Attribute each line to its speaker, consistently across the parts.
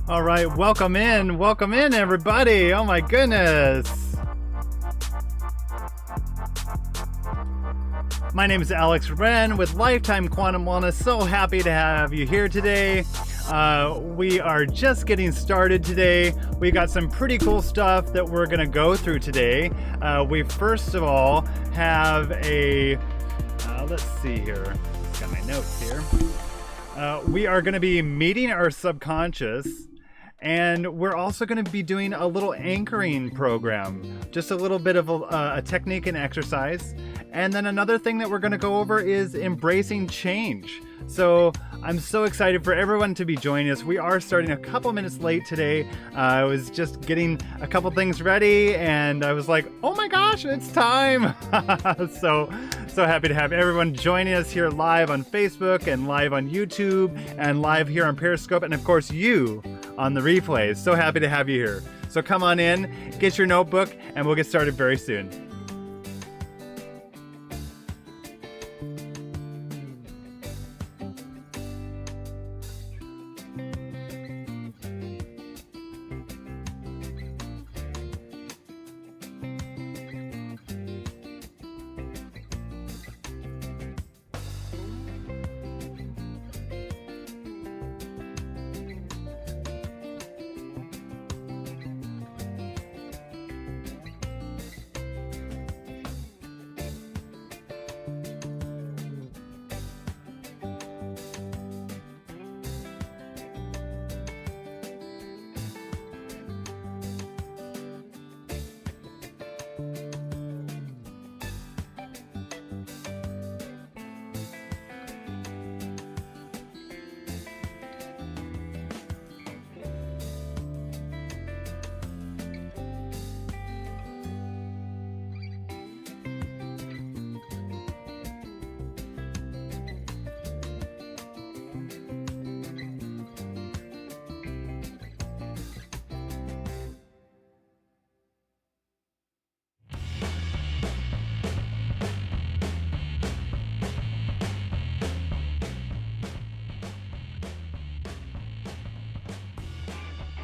Speaker 1: All right, welcome in, everybody. Oh my goodness. My name is Alex Wren with Lifetime Quantum Wellness. So happy to have you here today. We are just getting started today. We got some pretty cool stuff that we're gonna go through today. We first of all have a, let's see here. Got my notes here. We are gonna be meeting our subconscious. And we're also going to be doing a little anchoring program, just a little bit of a technique and exercise. And then another thing that we're going to go over is embracing change. So I'm so excited for everyone to be joining us. We are starting a couple minutes late today. I was just getting a couple things ready and I was like, oh my gosh, it's time. So happy to have everyone joining us here live on Facebook and live on YouTube and live here on Periscope. And of course you on the replays. So happy to have you here. So come on in, get your notebook, and we'll get started very soon.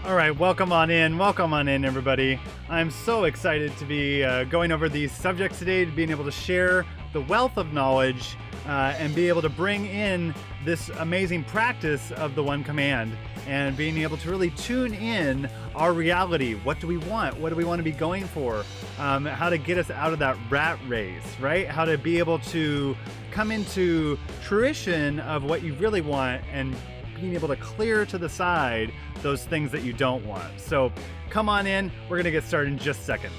Speaker 1: All right, welcome on in, everybody. I'm so excited to be going over these subjects today, to being able to share the wealth of knowledge and be able to bring in this amazing practice of the one command and being able to really tune in our reality. What do we want? What do we want to be going for? How to get us out of that rat race, right? How to be able to come into fruition of what you really want and being able to clear to the side those things that you don't want. So come on in, we're gonna get started in just a second.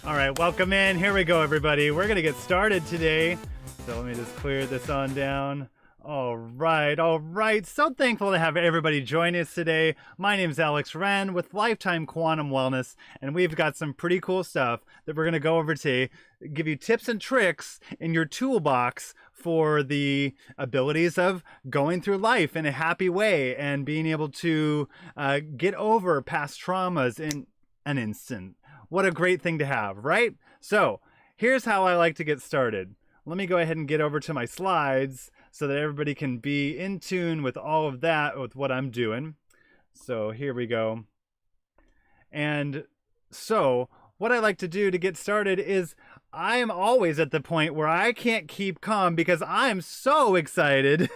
Speaker 1: All right, welcome in. Here we go, everybody. We're going to get started today. So let me just clear this on down. All right. So thankful to have everybody join us today. My name is Alex Wren with Lifetime Quantum Wellness, and we've got some pretty cool stuff that we're going to go over today, give you tips and tricks in your toolbox for the abilities of going through life in a happy way and being able to get over past traumas in an instant. What a great thing to have, right? So here's how I like to get started. Let me go ahead and get over to my slides so that everybody can be in tune with all of that, with what I'm doing. So here we go. And so what I like to do to get started is I am always at the point where I can't keep calm because I'm so excited.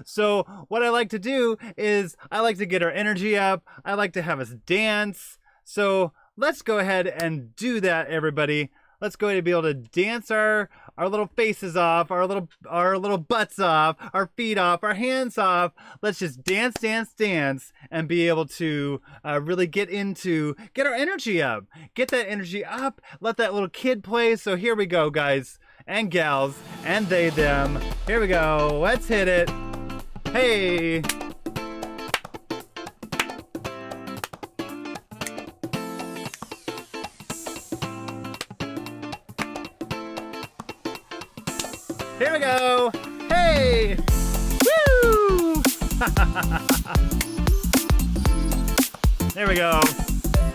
Speaker 1: So what I like to do is I like to get our energy up. I like to have us dance. So let's go ahead and do that, everybody. Let's go ahead and be able to dance our little faces off, our little butts off, our feet off, our hands off. Let's just dance, and be able to really get our energy up. Get that energy up. Let that little kid play. So here we go, guys and gals and they, them. Here we go. Let's hit it. Hey. Here we go. Hey. Woo. There we go.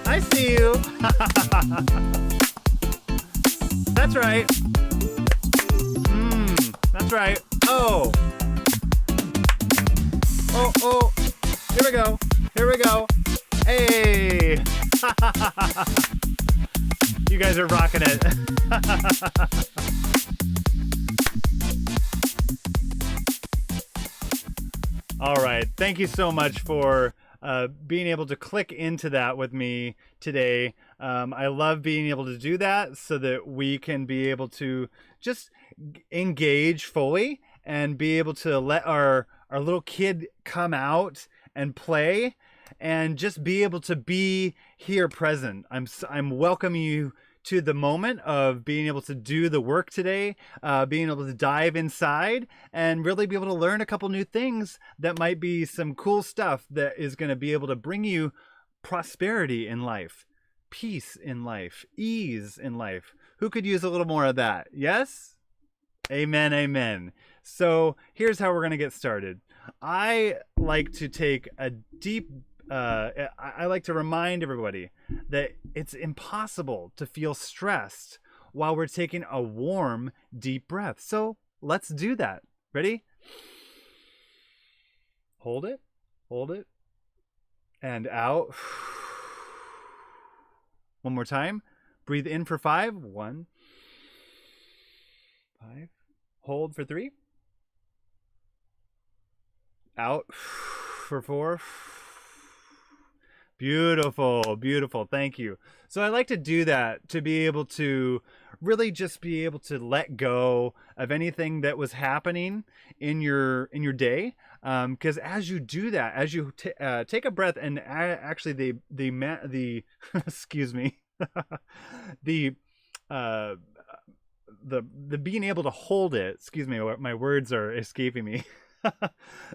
Speaker 1: I see you. That's right. That's right. Oh. Oh. Here we go. Hey. You guys are rocking it. All right. Thank you so much for being able to click into that with me today. I love being able to do that so that we can be able to just engage fully and be able to let our little kid come out and play and just be able to be here present. I'm welcoming you to the moment of being able to do the work today, being able to dive inside and really be able to learn a couple new things that might be some cool stuff that is going to be able to bring you prosperity in life, peace in life, ease in life. Who could use a little more of that? Yes? Amen. So here's how we're going to get started. I like to take a deep I like to remind everybody that it's impossible to feel stressed while we're taking a warm, deep breath. So let's do that. Ready? Hold it, and out. One more time. Breathe in for 5. 1, 5. Hold for 3. Out for 4. Beautiful. Thank you. So I like to do that to be able to really just be able to let go of anything that was happening in your day. Because as you do that, as you take a breath, and actually the excuse me, the being able to hold it. Excuse me, my words are escaping me.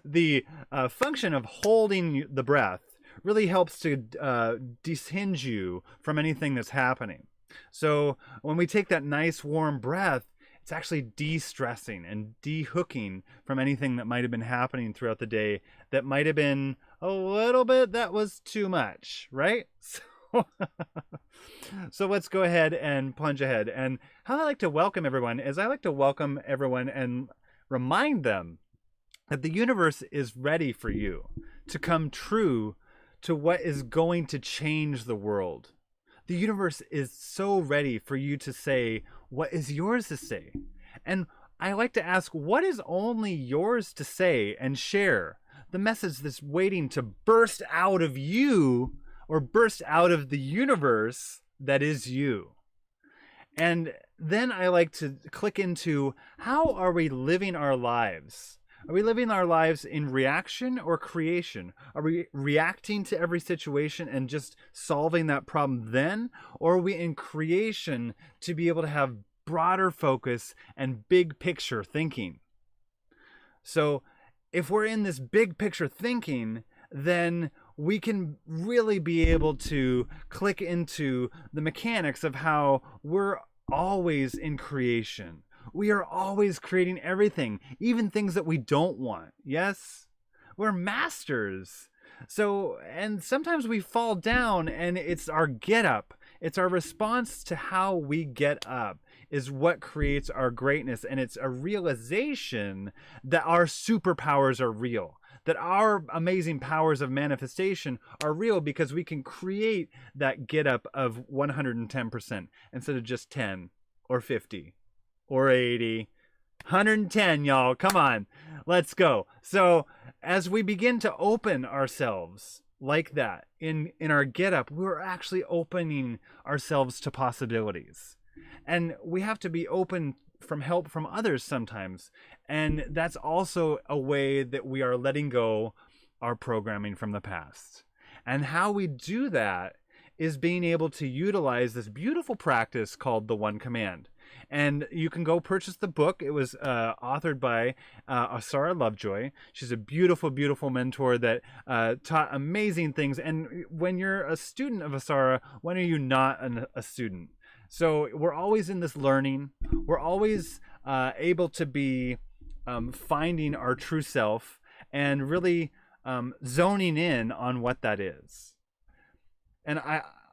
Speaker 1: The function of holding the breath really helps to dehinge you from anything that's happening. So when we take that nice warm breath, it's actually de-stressing and de-hooking from anything that might have been happening throughout the day that might have been a little bit that was too much, right? So let's go ahead and plunge ahead. And how I like to welcome everyone is I like to welcome everyone and remind them that the universe is ready for you to come true to what is going to change the world. The universe is so ready for you to say what is yours to say. And I like to ask, what is only yours to say and share? The message that's waiting to burst out of you or burst out of the universe that is you. And then I like to click into, how are we living our lives Are we living our lives in reaction or creation? Are we reacting to every situation and just solving that problem then? Or are we in creation to be able to have broader focus and big picture thinking? So if we're in this big picture thinking, then we can really be able to click into the mechanics of how we're always in creation. We are always creating everything, even things that we don't want. Yes? We're masters. So, and sometimes we fall down, and it's our get up. It's our response to how we get up is what creates our greatness. And it's a realization that our superpowers are real, that our amazing powers of manifestation are real, because we can create that get up of 110% instead of just 10 or 50 or 80. 110, y'all. Come on. Let's go. So as we begin to open ourselves like that in our get up, we're actually opening ourselves to possibilities. And we have to be open from help from others sometimes. And that's also a way that we are letting go our programming from the past. And how we do that is being able to utilize this beautiful practice called the One Command. And you can go purchase the book. It was authored by Asara Lovejoy. She's a beautiful, beautiful mentor that taught amazing things. And when you're a student of Asara, when are you not a student? So we're always in this learning. We're always able to be finding our true self and really zoning in on what that is. And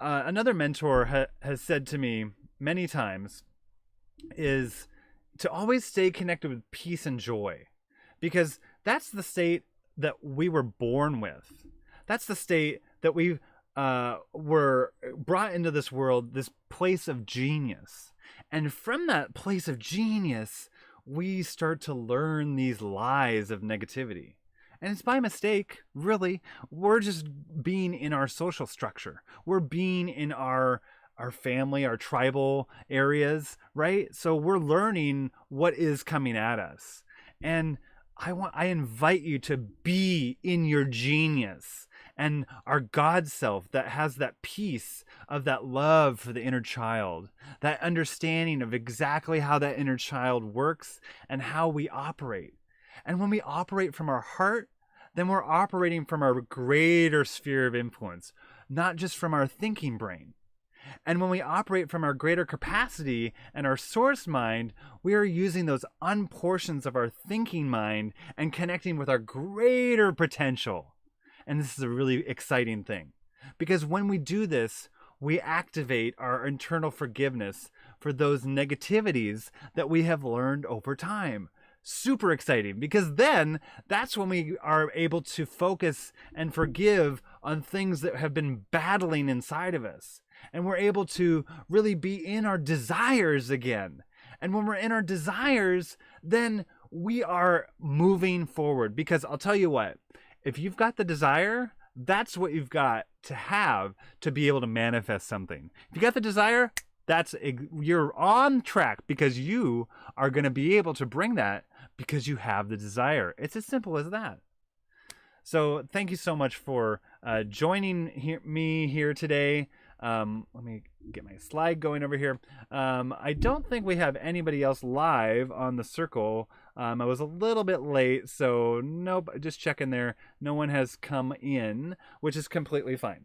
Speaker 1: another mentor has said to me many times is to always stay connected with peace and joy, because that's the state that we were born with. That's the state that we were brought into this world, this place of genius. And from that place of genius, we start to learn these lies of negativity. And it's by mistake, really. We're just being in our social structure. We're being in our family, our tribal areas, right? So we're learning what is coming at us. And I invite you to be in your genius and our God self that has that peace of that love for the inner child, that understanding of exactly how that inner child works and how we operate. And when we operate from our heart, then we're operating from our greater sphere of influence, not just from our thinking brain. And when we operate from our greater capacity and our source mind, we are using those unportions of our thinking mind and connecting with our greater potential. And this is a really exciting thing, because when we do this, we activate our internal forgiveness for those negativities that we have learned over time. Super exciting, because then that's when we are able to focus and forgive on things that have been battling inside of us. And we're able to really be in our desires again. And when we're in our desires, then we are moving forward. Because I'll tell you what, if you've got the desire, that's what you've got to have to be able to manifest something. If you got the desire, you're on track, because you are going to be able to bring that because you have the desire. It's as simple as that. So thank you so much for joining me here today. Let me get my slide going over here. I don't think we have anybody else live on the circle. I was a little bit late, so nope, just checking there. No one has come in, which is completely fine.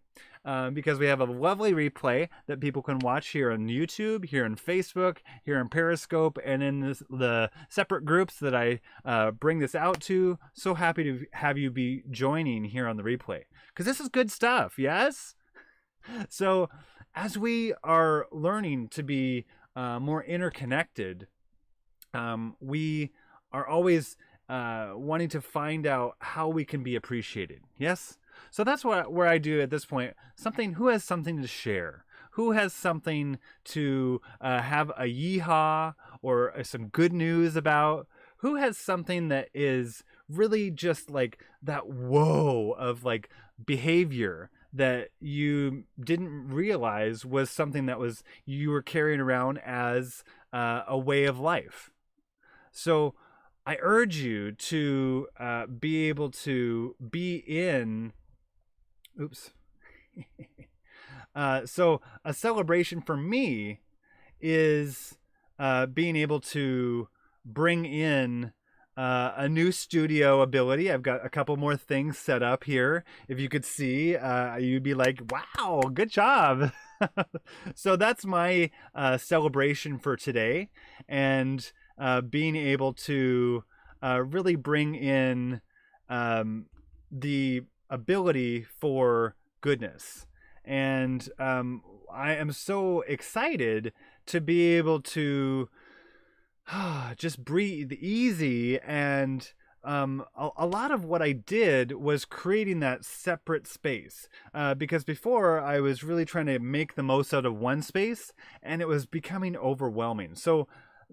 Speaker 1: Because we have a lovely replay that people can watch here on YouTube, here on Facebook, here on Periscope, and in the separate groups that I bring this out to. So happy to have you be joining here on the replay, because this is good stuff, yes? So as we are learning to be more interconnected, we are always wanting to find out how we can be appreciated. Yes? So that's where I do at this point. Who has something to share? Who has something to have a yeehaw or some good news about? Who has something that is really just like that whoa of like behavior that you didn't realize was something that you were carrying around as a way of life? So I urge you to be able to be in. Oops. So a celebration for me is being able to bring in a new studio ability. I've got a couple more things set up here. If you could see, you'd be like, wow, good job. So that's my celebration for today. And being able to really bring in the ability for goodness. And I am so excited to be able to just breathe easy. And a lot of what I did was creating that separate space, because before I was really trying to make the most out of one space and it was becoming overwhelming. So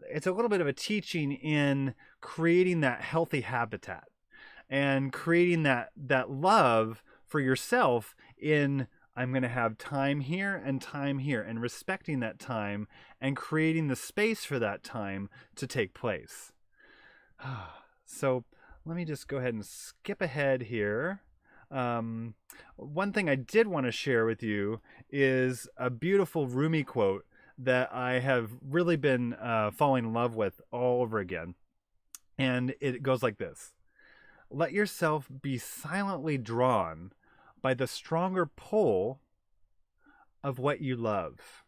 Speaker 1: it's a little bit of a teaching in creating that healthy habitat and creating that love for yourself in, I'm going to have time here and respecting that time and creating the space for that time to take place. So let me just go ahead and skip ahead here. One thing I did want to share with you is a beautiful Rumi quote that I have really been falling in love with all over again. And it goes like this: let yourself be silently drawn by the stronger pull of what you love.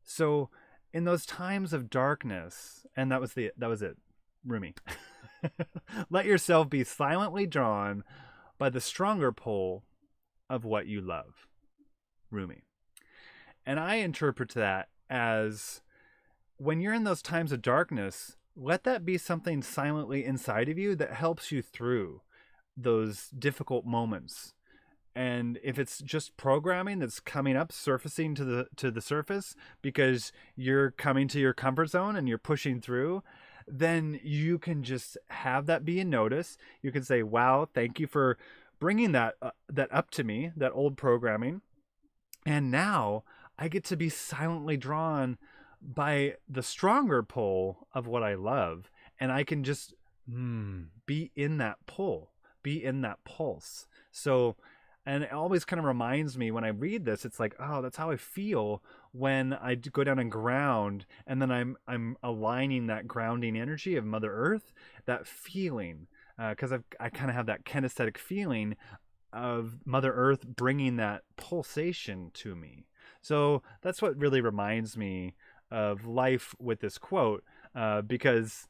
Speaker 1: So in those times of darkness, and that was it, Rumi. Let yourself be silently drawn by the stronger pull of what you love. Rumi. And I interpret that as, when you're in those times of darkness, let that be something silently inside of you that helps you through those difficult moments. And if it's just programming that's coming up, surfacing to the surface because you're coming to your comfort zone and you're pushing through, then you can just have that be a notice. You can say, wow, thank you for bringing that up to me, that old programming. And now I get to be silently drawn by the stronger pull of what I love. And I can just be in that pull, be in that pulse. So, and it always kind of reminds me when I read this, it's like, oh, that's how I feel when I go down and ground, and then I'm aligning that grounding energy of Mother Earth, that feeling, because I kind of have that kinesthetic feeling of Mother Earth bringing that pulsation to me. So that's what really reminds me of life with this quote, because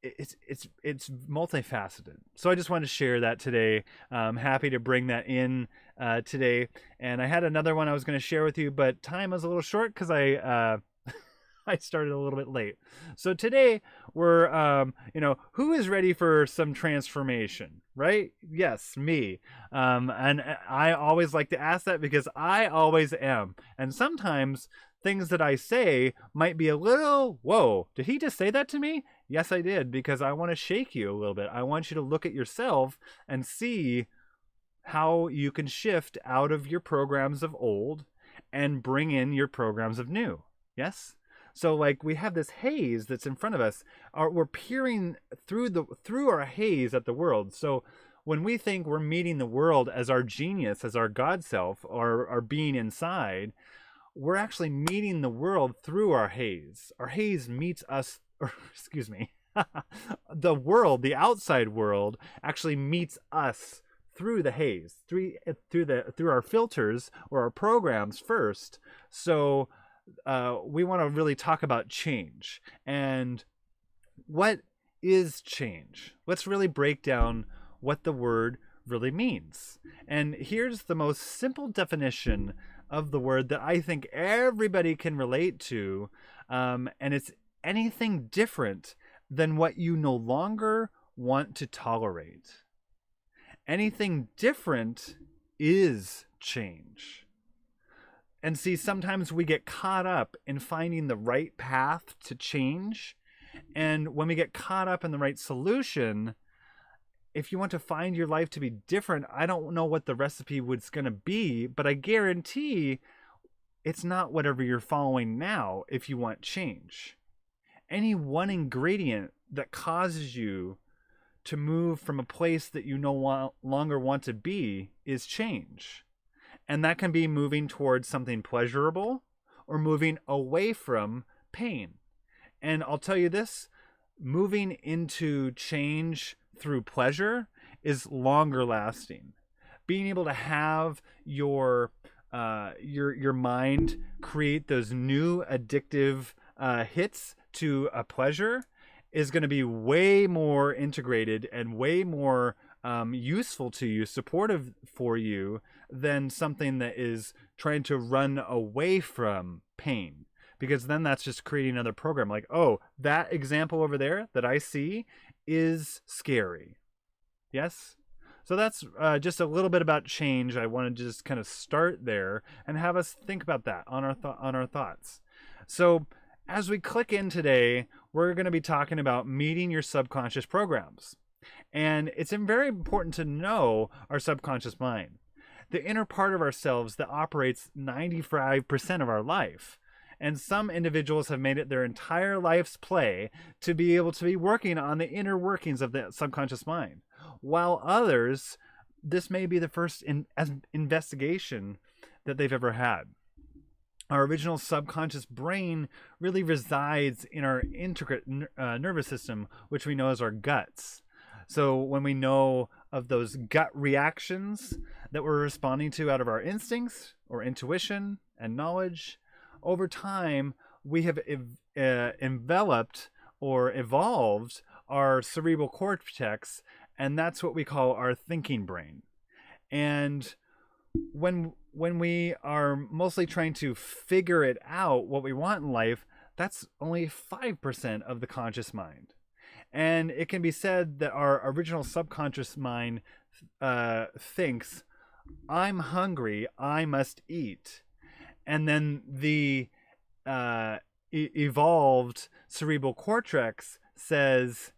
Speaker 1: it's multifaceted. So I just wanted to share that today. I'm happy to bring that in today. And I had another one I was going to share with you, but time was a little short because I started a little bit late. So today we're, who is ready for some transformation, right? Yes, me. And I always like to ask that because I always am. And sometimes things that I say might be a little, whoa, did he just say that to me? Yes, I did, because I want to shake you a little bit. I want you to look at yourself and see how you can shift out of your programs of old and bring in your programs of new. Yes? So like we have this haze that's in front of us. We're peering through our haze at the world. So when we think we're meeting the world as our genius, as our God self, or our being inside, we're actually meeting the world through our haze. Our haze meets us, or excuse me, the world, the outside world, actually meets us through the haze, through our filters or our programs first. So we want to really talk about change. And what is change? Let's really break down what the word really means. And here's the most simple definition of the word that I think everybody can relate to, and it's anything different than what you no longer want to tolerate. Anything different is change. And see, sometimes we get caught up in finding the right path to change, and when we get caught up in the right solution, if you want to find your life to be different, I don't know what the recipe was going to be, but I guarantee it's not whatever you're following now if you want change. Any one ingredient that causes you to move from a place that you no longer want to be is change. And that can be moving towards something pleasurable or moving away from pain. And I'll tell you this, moving into change through pleasure is longer lasting. Being able to have your mind create those new addictive hits to a pleasure is going to be way more integrated and way more useful to you, supportive for you, than something that is trying to run away from pain. Because then that's just creating another program. Like, oh, that example over there that I see is scary. Yes? So that's just a little bit about change. I wanted to just kind of start there and have us think about that on our thoughts. So as we click in today, we're going to be talking about meeting your subconscious programs. And it's very important to know our subconscious mind, the inner part of ourselves that operates 95% of our life. And some individuals have made it their entire life's play to be able to be working on the inner workings of the subconscious mind. While others, this may be the first investigation that they've ever had. Our original subconscious brain really resides in our intricate nervous system, which we know as our guts. So when we know of those gut reactions that we're responding to out of our instincts or intuition and knowledge, over time, we have enveloped or evolved our cerebral cortex, and that's what we call our thinking brain. And when we are mostly trying to figure it out, what we want in life, that's only 5% of the conscious mind. And it can be said that our original subconscious mind thinks, I'm hungry, I must eat. And then the evolved cerebral cortex says,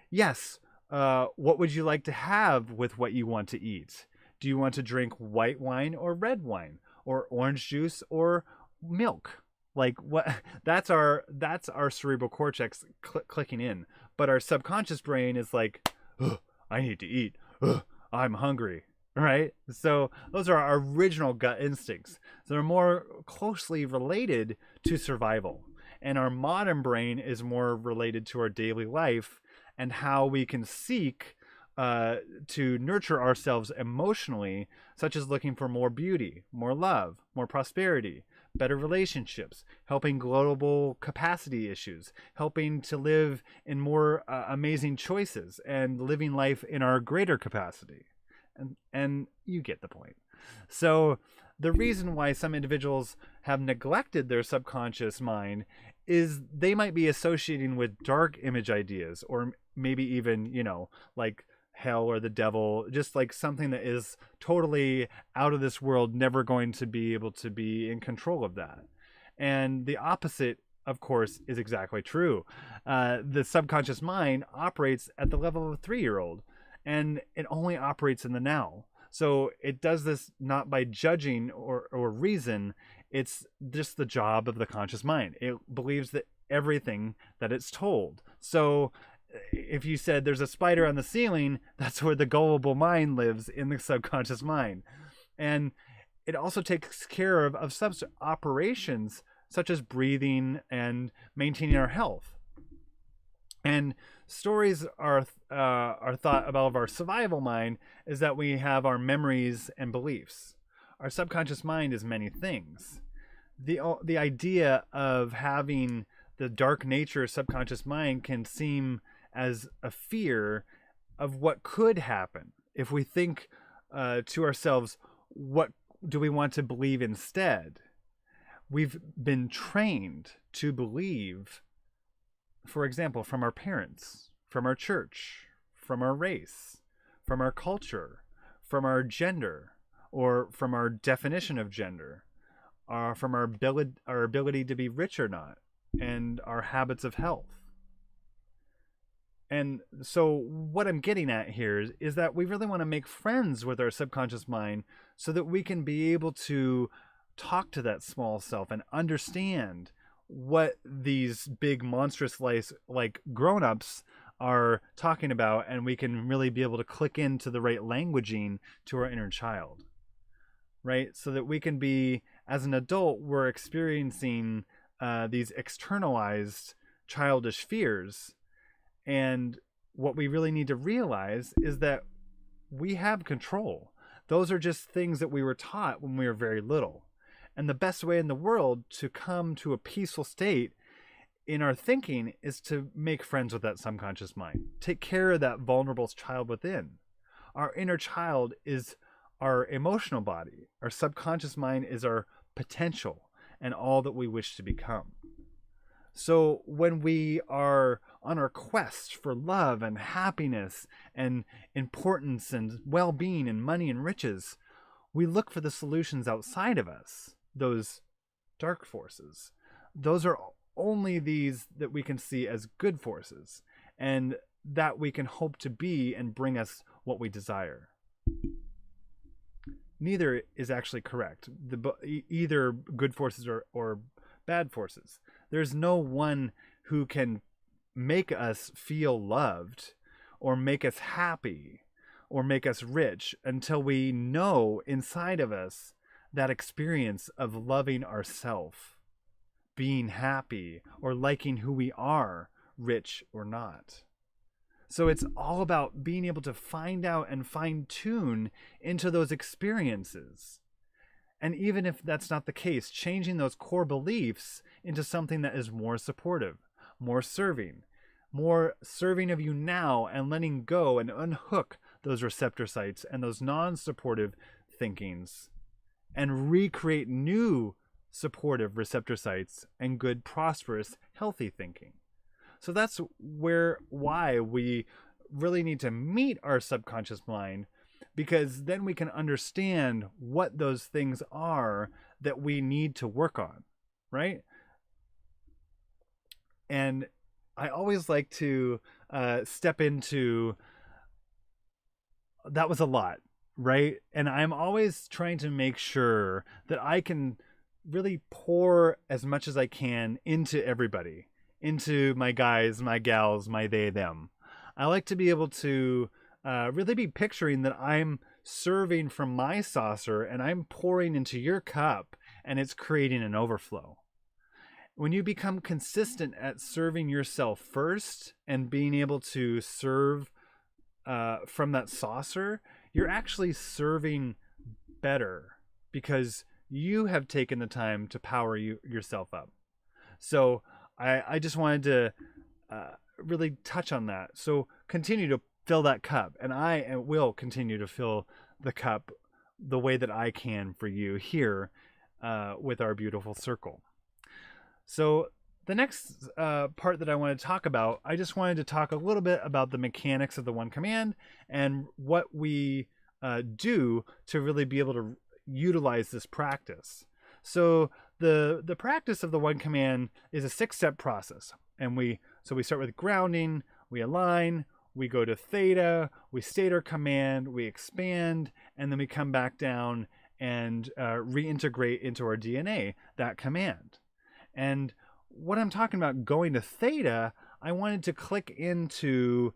Speaker 1: yes, what would you like to have with what you want to eat? Do you want to drink white wine or red wine, or orange juice or milk? Like what? That's our cerebral cortex clicking in. But our subconscious brain is like, I need to eat. I'm hungry. Right? So those are our original gut instincts. So they're more closely related to survival. And our modern brain is more related to our daily life and how we can seek to nurture ourselves emotionally, such as looking for more beauty, more love, more prosperity, better relationships, helping global capacity issues, helping to live in more amazing choices, and living life in our greater capacity. And you get the point. So the reason why some individuals have neglected their subconscious mind is they might be associating with dark image ideas, or maybe even, like hell or the devil, just like something that is totally out of this world, never going to be able to be in control of that. And the opposite, of course, is exactly true. The subconscious mind operates at the level of a 3-year-old. And it only operates in the now. So it does this not by judging or reason. It's just the job of the conscious mind. It believes that everything that it's told. So if you said there's a spider on the ceiling, that's where the gullible mind lives, in the subconscious mind. And it also takes care of operations such as breathing and maintaining our health. And stories are thought about our survival mind is that we have our memories and beliefs. Our subconscious mind is many things. The idea of having the dark nature subconscious mind can seem as a fear of what could happen if we think to ourselves, what do we want to believe instead? We've been trained to believe, for example, from our parents, from our church, from our race, from our culture, from our gender, or from our definition of gender, from our ability to be rich or not, and our habits of health. And so what I'm getting at here is that we really want to make friends with our subconscious mind so that we can be able to talk to that small self and understand what these big monstrous like grown-ups are talking about, and we can really be able to click into the right languaging to our inner child, right? So that we can be, as an adult, we're experiencing these externalized childish fears. And what we really need to realize is that we have control. Those are just things that we were taught when we were very little. And the best way in the world to come to a peaceful state in our thinking is to make friends with that subconscious mind. Take care of that vulnerable child within. Our inner child is our emotional body. Our subconscious mind is our potential and all that we wish to become. So when we are on our quest for love and happiness and importance and well-being and money and riches, we look for the solutions outside of us, those dark forces. Those are only these that we can see as good forces, and that we can hope to be and bring us what we desire. Neither is actually correct. Either good forces or bad forces. There's no one who can make us feel loved or make us happy or make us rich until we know inside of us that experience of loving ourselves, being happy, or liking who we are, rich or not. So it's all about being able to find out and fine tune into those experiences. And even if that's not the case, changing those core beliefs into something that is more supportive, more serving of you now, and letting go and unhook those receptor sites and those non-supportive thinkings and recreate new supportive receptor sites and good, prosperous, healthy thinking. So that's why we really need to meet our subconscious mind, because then we can understand what those things are that we need to work on, right? And I always like to step into, that was a lot, right? And I'm always trying to make sure that I can really pour as much as I can into everybody, into my guys, my gals, my they, them. I like to be able to really be picturing that I'm serving from my saucer and I'm pouring into your cup, and it's creating an overflow. When you become consistent at serving yourself first and being able to serve from that saucer, you're actually serving better because you have taken the time to power yourself up. So I just wanted to really touch on that. So continue to fill that cup, and I will continue to fill the cup the way that I can for you here with our beautiful circle. So the next part that I want to talk about, I just wanted to talk a little bit about the mechanics of the one command and what we do to really be able to utilize this practice. So the practice of the one command is a 6-step process, and we start with grounding, we align, we go to theta, we state our command, we expand, and then we come back down and reintegrate into our DNA that command. And what I'm talking about going to theta, I wanted to click into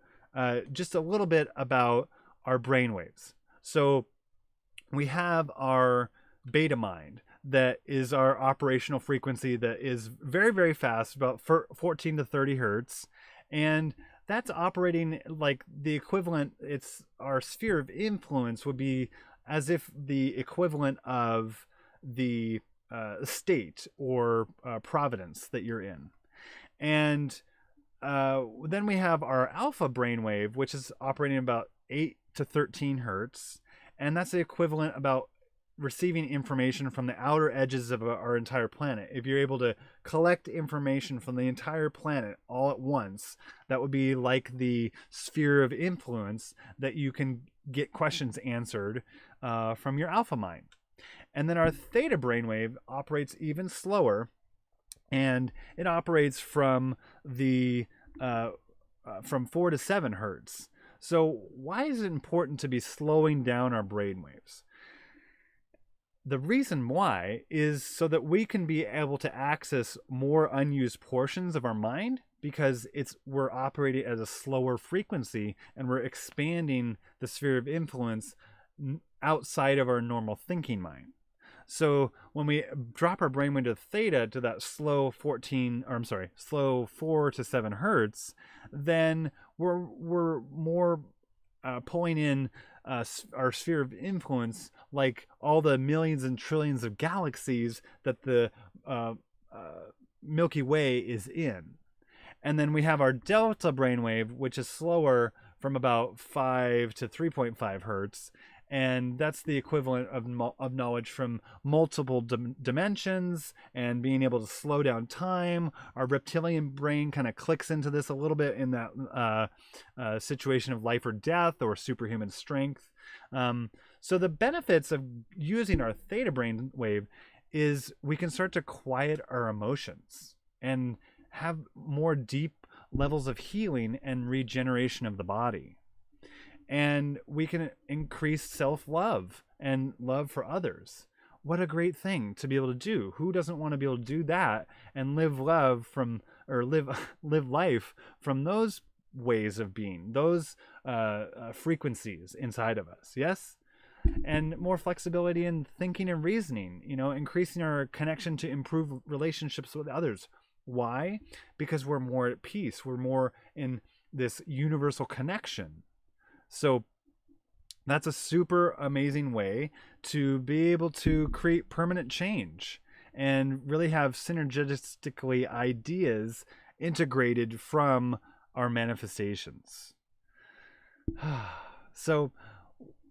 Speaker 1: just a little bit about our brainwaves. So we have our beta mind, that is our operational frequency, that is very, very fast, about 14 to 30 hertz. And that's operating like the equivalent, it's our sphere of influence would be as if the equivalent of the state or providence that you're in. And then we have our alpha brainwave, which is operating about 8 to 13 hertz. And that's the equivalent about receiving information from the outer edges of our entire planet. If you're able to collect information from the entire planet all at once, that would be like the sphere of influence that you can get questions answered from your alpha mind. And then our theta brainwave operates even slower, and it operates from the from 4 to 7 hertz. So why is it important to be slowing down our brainwaves? the reason why is so that we can be able to access more unused portions of our mind, because we're operating at a slower frequency and we're expanding the sphere of influence outside of our normal thinking mind. So when we drop our brainwave to theta, to that slow 4 to 7 hertz, then we're more pulling in our sphere of influence, like all the millions and trillions of galaxies that the Milky Way is in. And then we have our delta brainwave, which is slower, from about 5 to 3.5 hertz. And that's the equivalent of knowledge from multiple dimensions and being able to slow down time. Our reptilian brain kind of clicks into this a little bit in that situation of life or death or superhuman strength. So the benefits of using our theta brain wave is we can start to quiet our emotions and have more deep levels of healing and regeneration of the body. And we can increase self-love and love for others. What a great thing to be able to do. Who doesn't want to be able to do that and live life from those ways of being, those frequencies inside of us? Yes? And more flexibility in thinking and reasoning, increasing our connection to improve relationships with others. Why? Because we're more at peace. We're more in this universal connection. So that's a super amazing way to be able to create permanent change and really have synergistically ideas integrated from our manifestations. So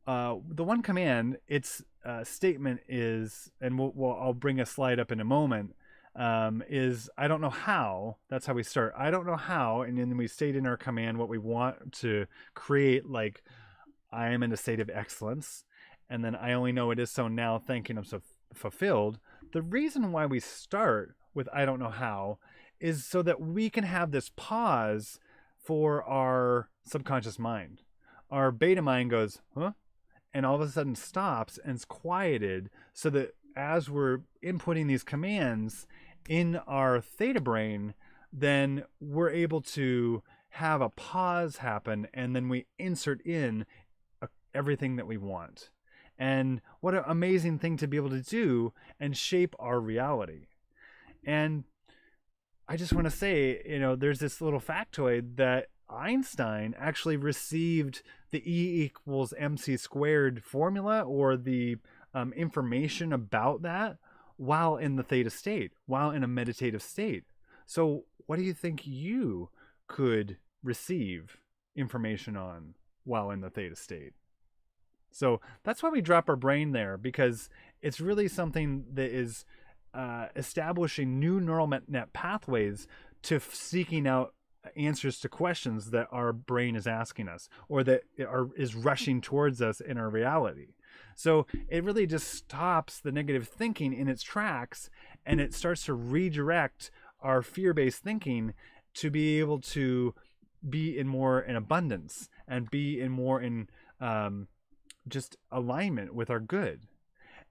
Speaker 1: the one command, its statement is, and I'll bring a slide up in a moment, is I don't know how. That's how we start. I don't know how, and then we state in our command what we want to create, like I am in a state of excellence, and then I only know it is so now, thanking I'm so fulfilled. The reason why we start with I don't know how is so that we can have this pause for our subconscious mind. Our beta mind goes, huh? And all of a sudden stops and is quieted, so that as we're inputting these commands in our theta brain, then we're able to have a pause happen, and then we insert in everything that we want. And what an amazing thing to be able to do and shape our reality. And I just want to say, there's this little factoid that Einstein actually received the E equals MC squared formula, or the information about that, while in the theta state, while in a meditative state. So what do you think you could receive information on while in the theta state? So that's why we drop our brain there, because it's really something that is establishing new neural net pathways to seeking out answers to questions that our brain is asking us, or that is rushing towards us in our reality. So it really just stops the negative thinking in its tracks, and it starts to redirect our fear-based thinking to be able to be in more in abundance and be in more in just alignment with our good.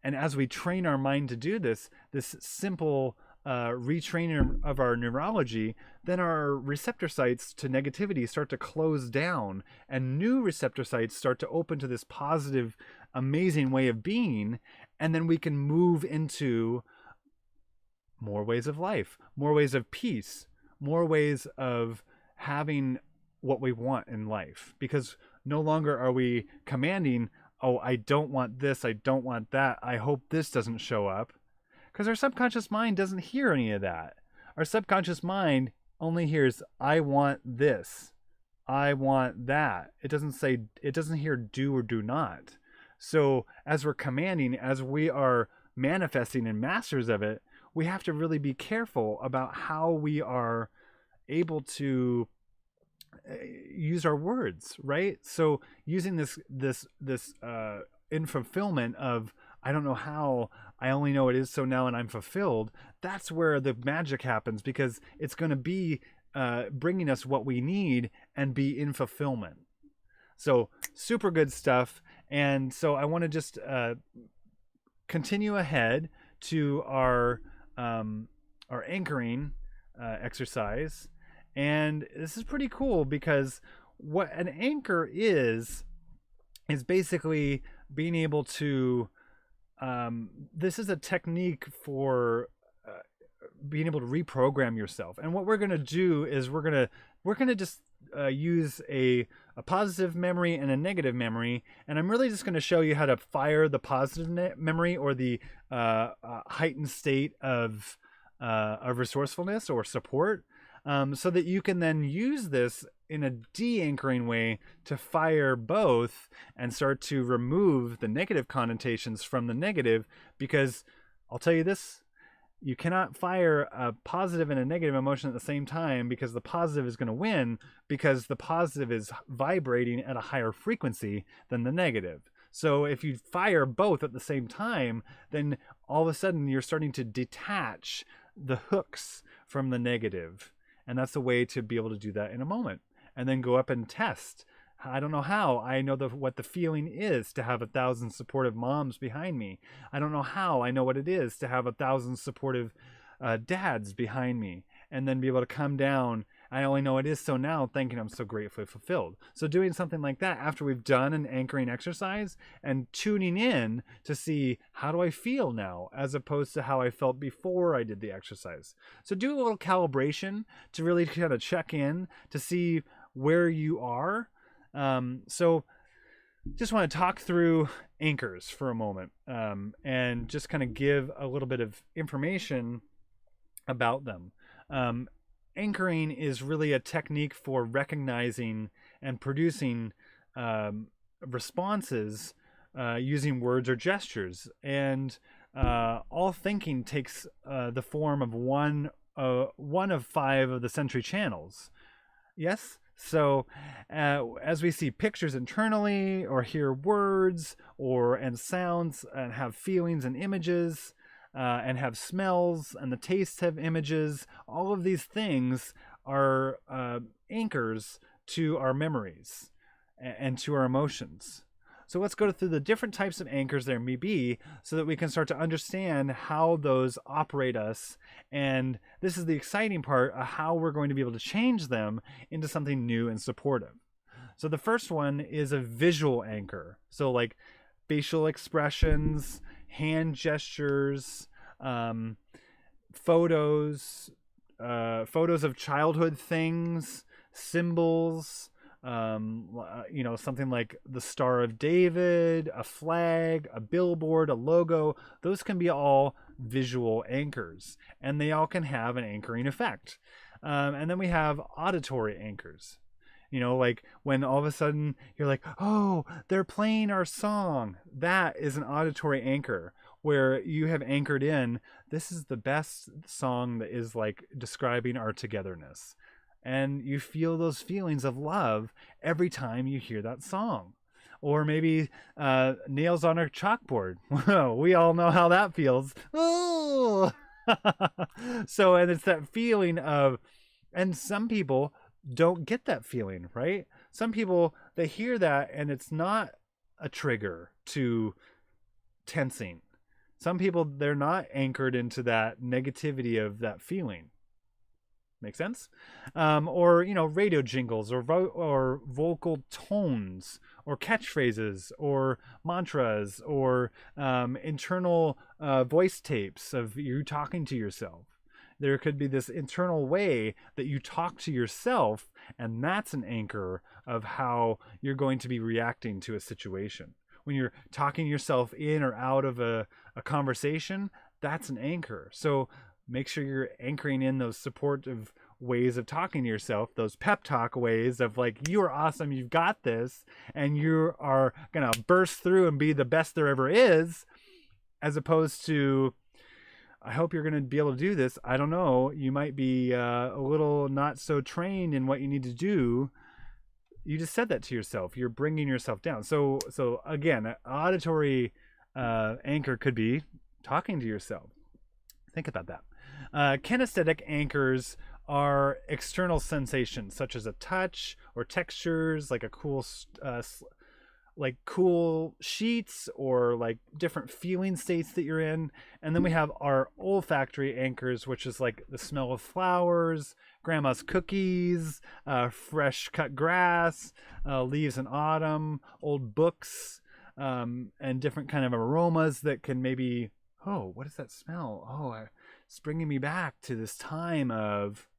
Speaker 1: And as we train our mind to do this simple retraining of our neurology, then our receptor sites to negativity start to close down, and new receptor sites start to open to this positive, amazing way of being. And then we can move into more ways of life, more ways of peace, more ways of having what we want in life, because no longer are we commanding, oh, I don't want this, I don't want that, I hope this doesn't show up. Because our subconscious mind doesn't hear any of that. Our subconscious mind only hears, I want this, I want that. It doesn't hear do or do not. So as we're commanding, as we are manifesting and masters of it, we have to really be careful about how we are able to use our words, right? So using this in fulfillment of, I don't know how, I only know it is so now and I'm fulfilled, that's where the magic happens, because it's going to be bringing us what we need and be in fulfillment. So super good stuff. And so I want to just continue ahead to our anchoring exercise. And this is pretty cool because what an anchor is basically being able to this is a technique for being able to reprogram yourself. And what we're going to do is we're going to just use a positive memory and a negative memory, and I'm really just going to show you how to fire the positive memory, or the heightened state of resourcefulness or support, so that you can then use this in a de-anchoring way to fire both and start to remove the negative connotations from the negative. Because I'll tell you this, you cannot fire a positive and a negative emotion at the same time, because the positive is going to win, because the positive is vibrating at a higher frequency than the negative. So if you fire both at the same time, then all of a sudden you're starting to detach the hooks from the negative. And that's the way to be able to do that in a moment. And then go up and test. I don't know how. I know what the feeling is to have 1,000 supportive moms behind me. I don't know how. I know what it is to have 1,000 supportive dads behind me. And then be able to come down. I only know it is so now, thinking I'm so gratefully fulfilled. So doing something like that after we've done an anchoring exercise and tuning in to see, how do I feel now, as opposed to how I felt before I did the exercise. So do a little calibration to really kind of check in to see where you are. So just want to talk through anchors for a moment, and just kind of give a little bit of information about them. Anchoring is really a technique for recognizing and producing responses using words or gestures. And all thinking takes the form of one of 5 of the sensory channels. Yes? So as we see pictures internally, or hear words and sounds, and have feelings and images, and have smells, and the tastes have images, all of these things are anchors to our memories and to our emotions. So let's go through the different types of anchors there may be, so that we can start to understand how those operate us. And this is the exciting part of how we're going to be able to change them into something new and supportive. So the first one is a visual anchor. So like facial expressions, hand gestures, photos of childhood things, symbols, something like the Star of David, a flag, a billboard, a logo. Those can be all visual anchors, and they all can have an anchoring effect. And then we have auditory anchors. Like when all of a sudden you're like, oh, they're playing our song. That is an auditory anchor, where you have anchored in, this is the best song that is like describing our togetherness. And you feel those feelings of love every time you hear that song. Or maybe nails on a chalkboard. We all know how that feels. Oh! So, and it's that feeling of, and some people don't get that feeling, right? Some people, they hear that and it's not a trigger to tensing. Some people, they're not anchored into that negativity of that feeling. Make sense? Or radio jingles, or vocal tones, or catchphrases, or mantras, or internal voice tapes of you talking to yourself. There could be this internal way that you talk to yourself, and that's an anchor of how you're going to be reacting to a situation. When you're talking yourself in or out of a conversation, that's an anchor. So make sure you're anchoring in those supportive ways of talking to yourself, those pep talk ways of like, you are awesome, you've got this, and you are going to burst through and be the best there ever is, as opposed to, I hope you're going to be able to do this. I don't know. You might be a little not so trained in what you need to do. You just said that to yourself. You're bringing yourself down. So again, an auditory anchor could be talking to yourself. Think about that. Kinesthetic anchors are external sensations, such as a touch or textures, like a cool like cool sheets or like different feeling states that you're in. And then we have our olfactory anchors, which is like the smell of flowers, grandma's cookies, fresh cut grass, leaves in autumn, old books, and different kind of aromas that can maybe, oh, what does that smell? Oh, it's bringing me back to this time of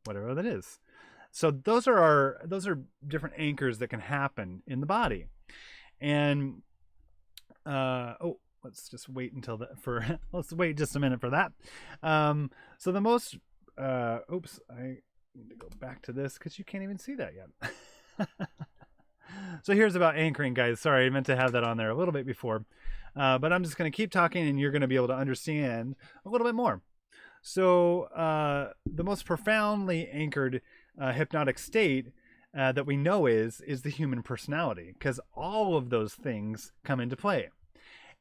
Speaker 1: whatever that is. So those are different anchors that can happen in the body. And let's just wait until let's wait just a minute for that. So the most oops, I need to go back to this because you can't even see that yet. So here's about anchoring, guys. Sorry, I meant to have that on there a little bit before, but I'm just going to keep talking and you're going to be able to understand a little bit more. So the most profoundly anchored hypnotic state that we know is the human personality, because all of those things come into play.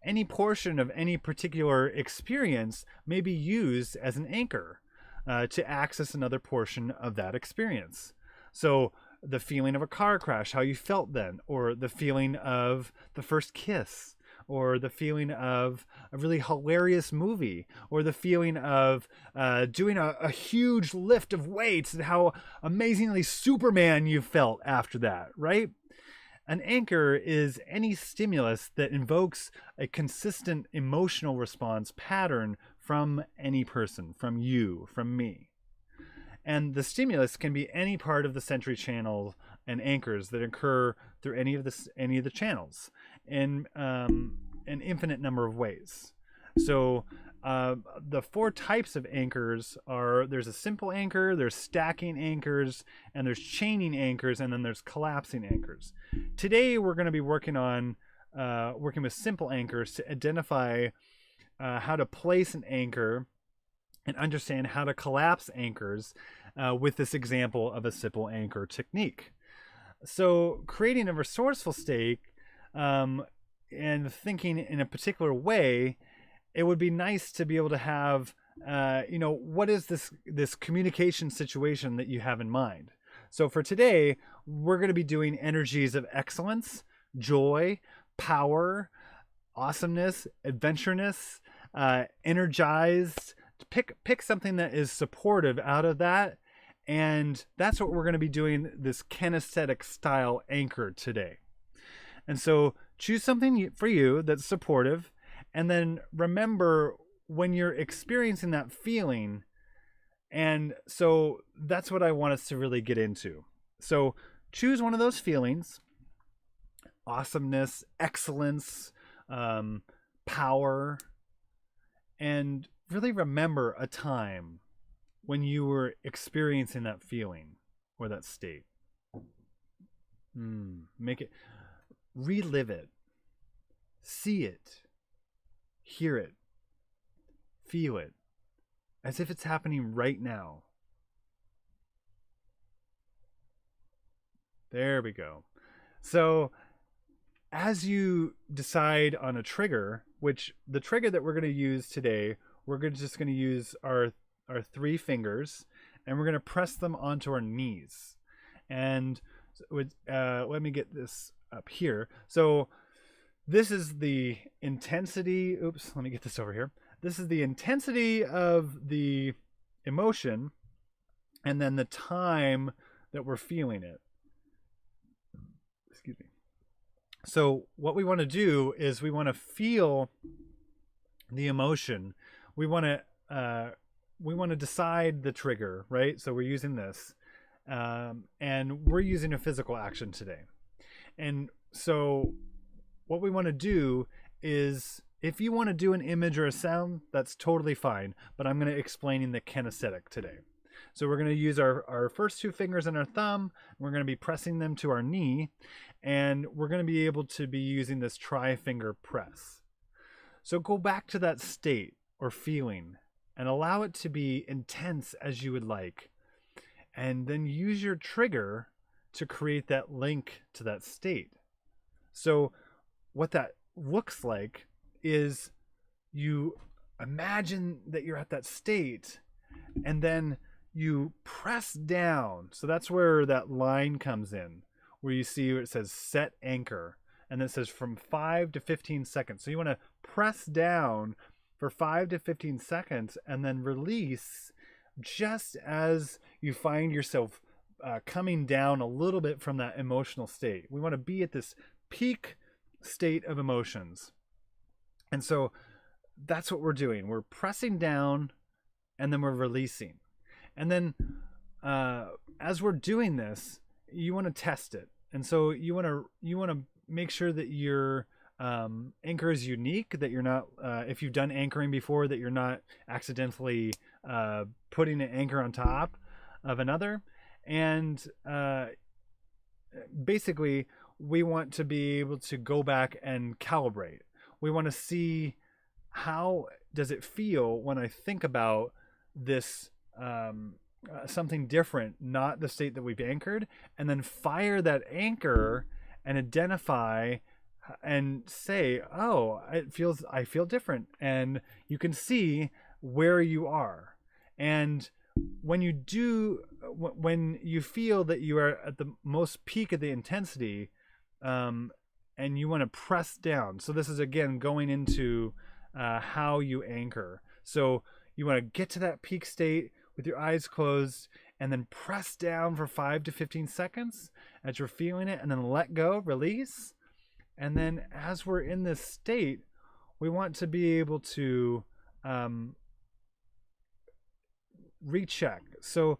Speaker 1: Any portion of any particular experience may be used as an anchor to access another portion of that experience. So the feeling of a car crash, how you felt then, or the feeling of the first kiss, or the feeling of a really hilarious movie, or the feeling of doing a huge lift of weights and how amazingly Superman you felt after that, right? An anchor is any stimulus that invokes a consistent emotional response pattern from any person, from you, from me. And the stimulus can be any part of the sensory channel and anchors that occur through any of the channels in an infinite number of ways. So the four types of anchors are: there's a simple anchor, there's stacking anchors, and there's chaining anchors, and then there's collapsing anchors. Today we're going to be working with simple anchors to identify how to place an anchor and understand how to collapse anchors with this example of a simple anchor technique. So creating a resourceful state and thinking in a particular way, it would be nice to be able to have, what is this communication situation that you have in mind? So for today, we're going to be doing energies of excellence, joy, power, awesomeness, adventureness, energized. Pick something that is supportive out of that. And that's what we're going to be doing, this kinesthetic style anchor today. And so choose something for you that's supportive. And then remember when you're experiencing that feeling. And so that's what I want us to really get into. So choose one of those feelings: awesomeness, excellence, power, and really remember a time when you were experiencing that feeling or that state. Make it, relive it, see it, hear it, feel it, as if it's happening right now. There we go. So as you decide on a trigger, which the trigger that we're going to use today, we're just going to use our 3 fingers, and we're going to press them onto our knees. And let me get this up here. So this is the intensity. Oops, let me get this over here. This is the intensity of the emotion, and then the time that we're feeling it. Excuse me. So what we want to do is we want to feel the emotion. We want to decide the trigger, right? So we're using this, and we're using a physical action today. And so what we want to do is, if you want to do an image or a sound, that's totally fine. But I'm going to explain the kinesthetic today. So we're going to use our first 2 fingers and our thumb. And we're going to be pressing them to our knee. And we're going to be able to be using this tri-finger press. So go back to that state or feeling and allow it to be intense as you would like. And then use your trigger to create that link to that state. So what that looks like is, you imagine that you're at that state, and then you press down. So that's where that line comes in, where you see where it says set anchor. and it says from 5 to 15 seconds. So you want to press down for 5 to 15 seconds and then release just as you find yourself coming down a little bit from that emotional state. We want to be at this peak state of emotions. And so that's what we're doing. We're pressing down and then we're releasing. And then as we're doing this, you want to test it. And so you want to make sure that your anchor is unique, that you're not, if you've done anchoring before, that you're not accidentally putting an anchor on top of another. And basically, we want to be able to go back and calibrate. We want to see, how does it feel when I think about this something different, not the state that we've anchored, and then fire that anchor and identify and say, oh, I feel different. And you can see where you are. And when you feel that you are at the most peak of the intensity, and you want to press down. So this is, again, going into how you anchor. So you want to get to that peak state with your eyes closed and then press down for 5 to 15 seconds as you're feeling it, and then let go, release. And then as we're in this state, we want to be able to recheck. So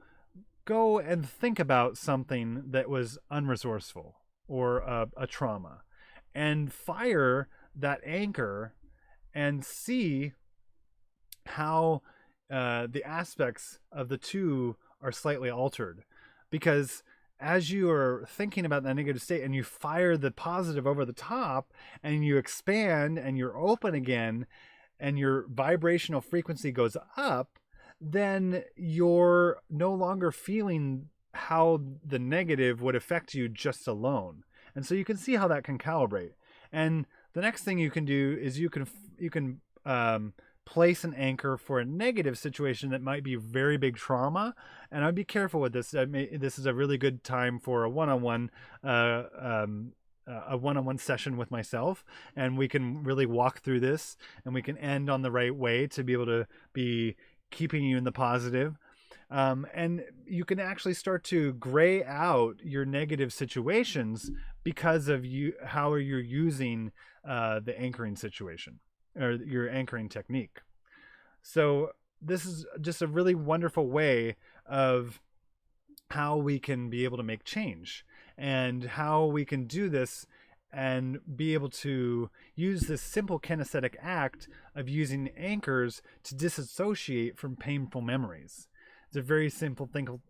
Speaker 1: go and think about something that was unresourceful or a trauma, and fire that anchor and see how the aspects of the two are slightly altered. Because as you are thinking about that negative state and you fire the positive over the top and you expand and you're open again and your vibrational frequency goes up, then you're no longer feeling how the negative would affect you just alone. And so you can see how that can calibrate. And the next thing you can do is you can place an anchor for a negative situation that might be very big trauma. And I'd be careful with this. This is a really good time for a one-on-one session with myself, and we can really walk through this, and we can end on the right way to be able to be keeping you in the positive. And you can actually start to gray out your negative situations because of how you're using the anchoring situation or your anchoring technique. So this is just a really wonderful way of how we can be able to make change, and how we can do this and be able to use this simple kinesthetic act of using anchors to disassociate from painful memories. It's a very simple thing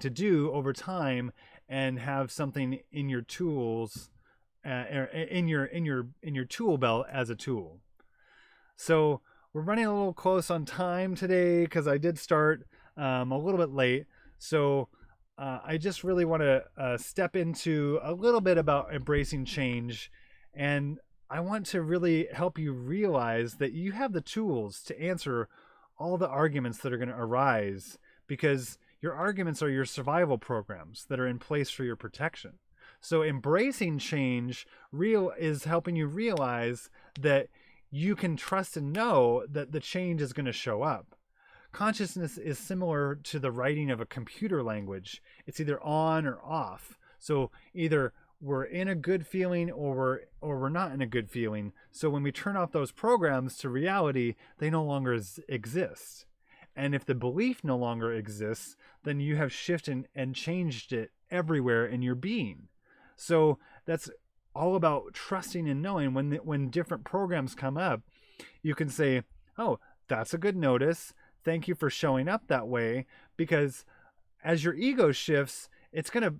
Speaker 1: to do over time, and have something in your tools, in your tool belt as a tool. So we're running a little close on time today because I did start a little bit late. So I just really want to step into a little bit about embracing change, and I want to really help you realize that you have the tools to answer all the arguments that are going to arise, because your arguments are your survival programs that are in place for your protection. So embracing change is helping you realize that you can trust and know that the change is going to show up. Consciousness is similar to the writing of a computer language. It's either on or off. So either we're in a good feeling or we're not in a good feeling. So when we turn off those programs to reality, they no longer exist. And if the belief no longer exists, then you have shifted and changed it everywhere in your being. So that's all about trusting and knowing. When different programs come up, you can say, oh, that's a good notice. Thank you for showing up that way. Because as your ego shifts, it's going to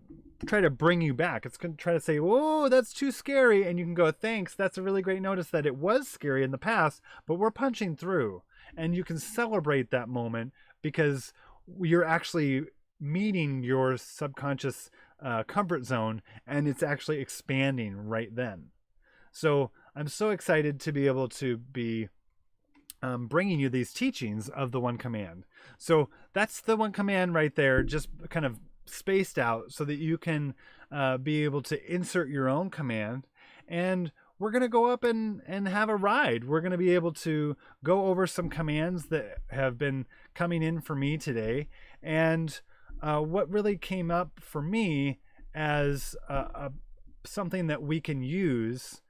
Speaker 1: try to bring you back. It's going to try to say, whoa, that's too scary. And you can go, thanks. That's a really great notice that it was scary in the past, but we're punching through. And you can celebrate that moment because you're actually meeting your subconscious comfort zone, and it's actually expanding right then. So I'm so excited to be able to be bringing you these teachings of the one command. So that's the one command right there, just kind of spaced out so that you can be able to insert your own command. And we're going to go up and have a ride. We're going to be able to go over some commands that have been coming in for me today. And what really came up for me as something that we can use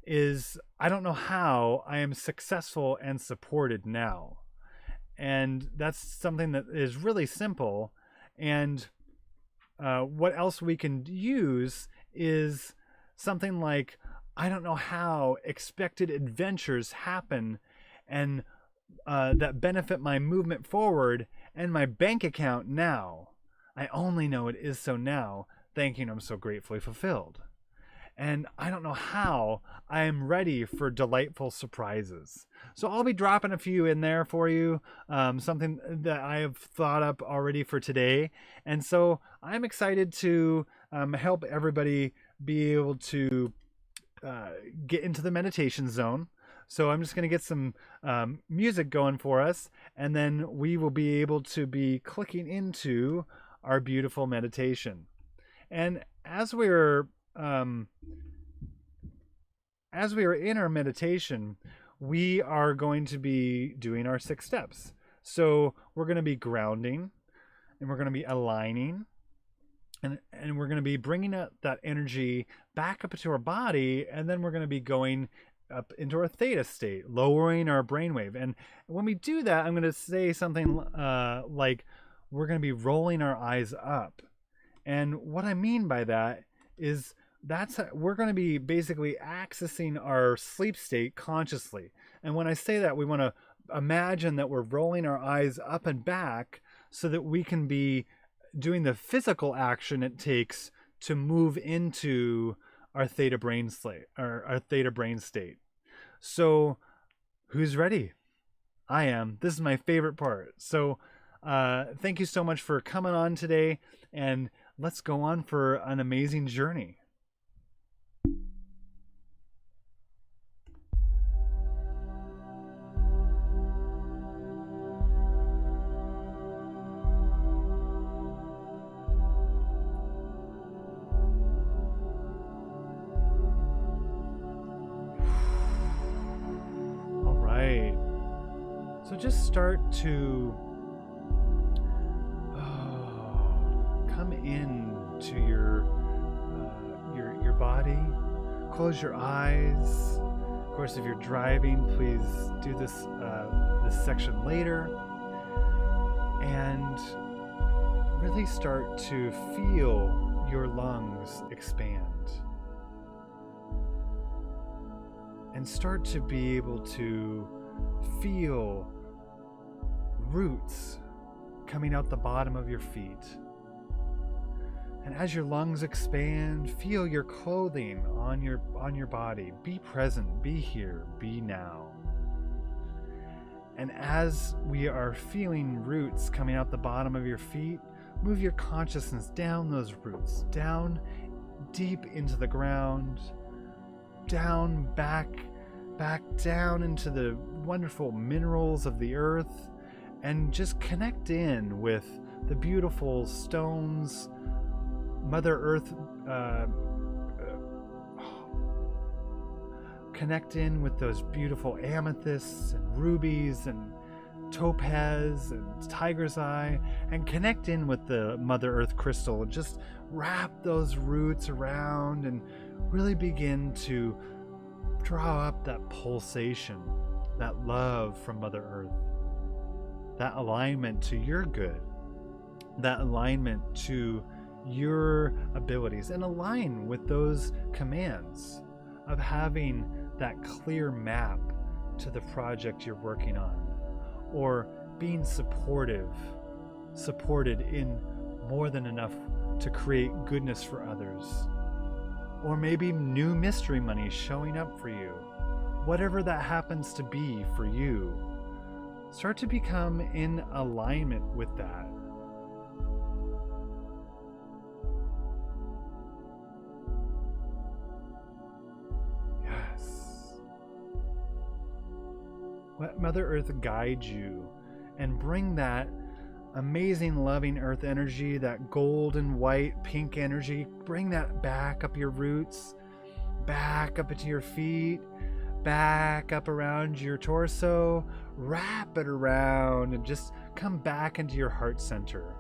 Speaker 1: is, I don't know how I am successful and supported now. And that's something that is really simple. And what else we can use is something like, I don't know how expected adventures happen and that benefit my movement forward and my bank account now. I only know it is so now, thanking I'm so gratefully fulfilled. And I don't know how I am ready for delightful surprises. So I'll be dropping a few in there for you, something that I have thought up already for today. And so I'm excited to help everybody be able to get into the meditation zone. So I'm just going to get some music going for us, and then we will be able to be clicking into our beautiful meditation. And as we're in our meditation, we are going to be doing our 6 steps. So we're going to be grounding, and we're going to be aligning, and we're going to be bringing up that energy back up into our body, and then we're going to be going up into our theta state, lowering our brainwave. And when we do that, I'm going to say something like we're going to be rolling our eyes up. And what I mean by that is we're going to be basically accessing our sleep state consciously. And when I say that, we want to imagine that we're rolling our eyes up and back so that we can be doing the physical action it takes to move into our theta brain state, or our theta brain state. So who's ready? I am. This is my favorite part. So thank you so much for coming on today, and let's go on for an amazing journey. So just start to come in to your body. Close your eyes. Of course, if you're driving, please do this section later. And really start to feel your lungs expand. And start to be able to feel roots coming out the bottom of your feet. And as your lungs expand, feel your clothing on your body. Be present, be here, be now. And as we are feeling roots coming out the bottom of your feet, move your consciousness down those roots, down deep into the ground, down back down into the wonderful minerals of the earth, and just connect in with the beautiful stones, Mother Earth, connect in with those beautiful amethysts and rubies and topaz and tiger's eye, and connect in with the Mother Earth crystal. Just wrap those roots around and really begin to draw up that pulsation, that love from Mother Earth, that alignment to your good, that alignment to your abilities, and align with those commands of having that clear map to the project you're working on, or being supported in more than enough to create goodness for others. Or maybe new mystery money showing up for you. Whatever that happens to be for you, start to become in alignment with that. Yes. Let Mother Earth guide you and bring that amazing loving earth energy, that golden white pink energy, bring that back up your roots, back up into your feet, back up around your torso, wrap it around, and just come back into your heart center.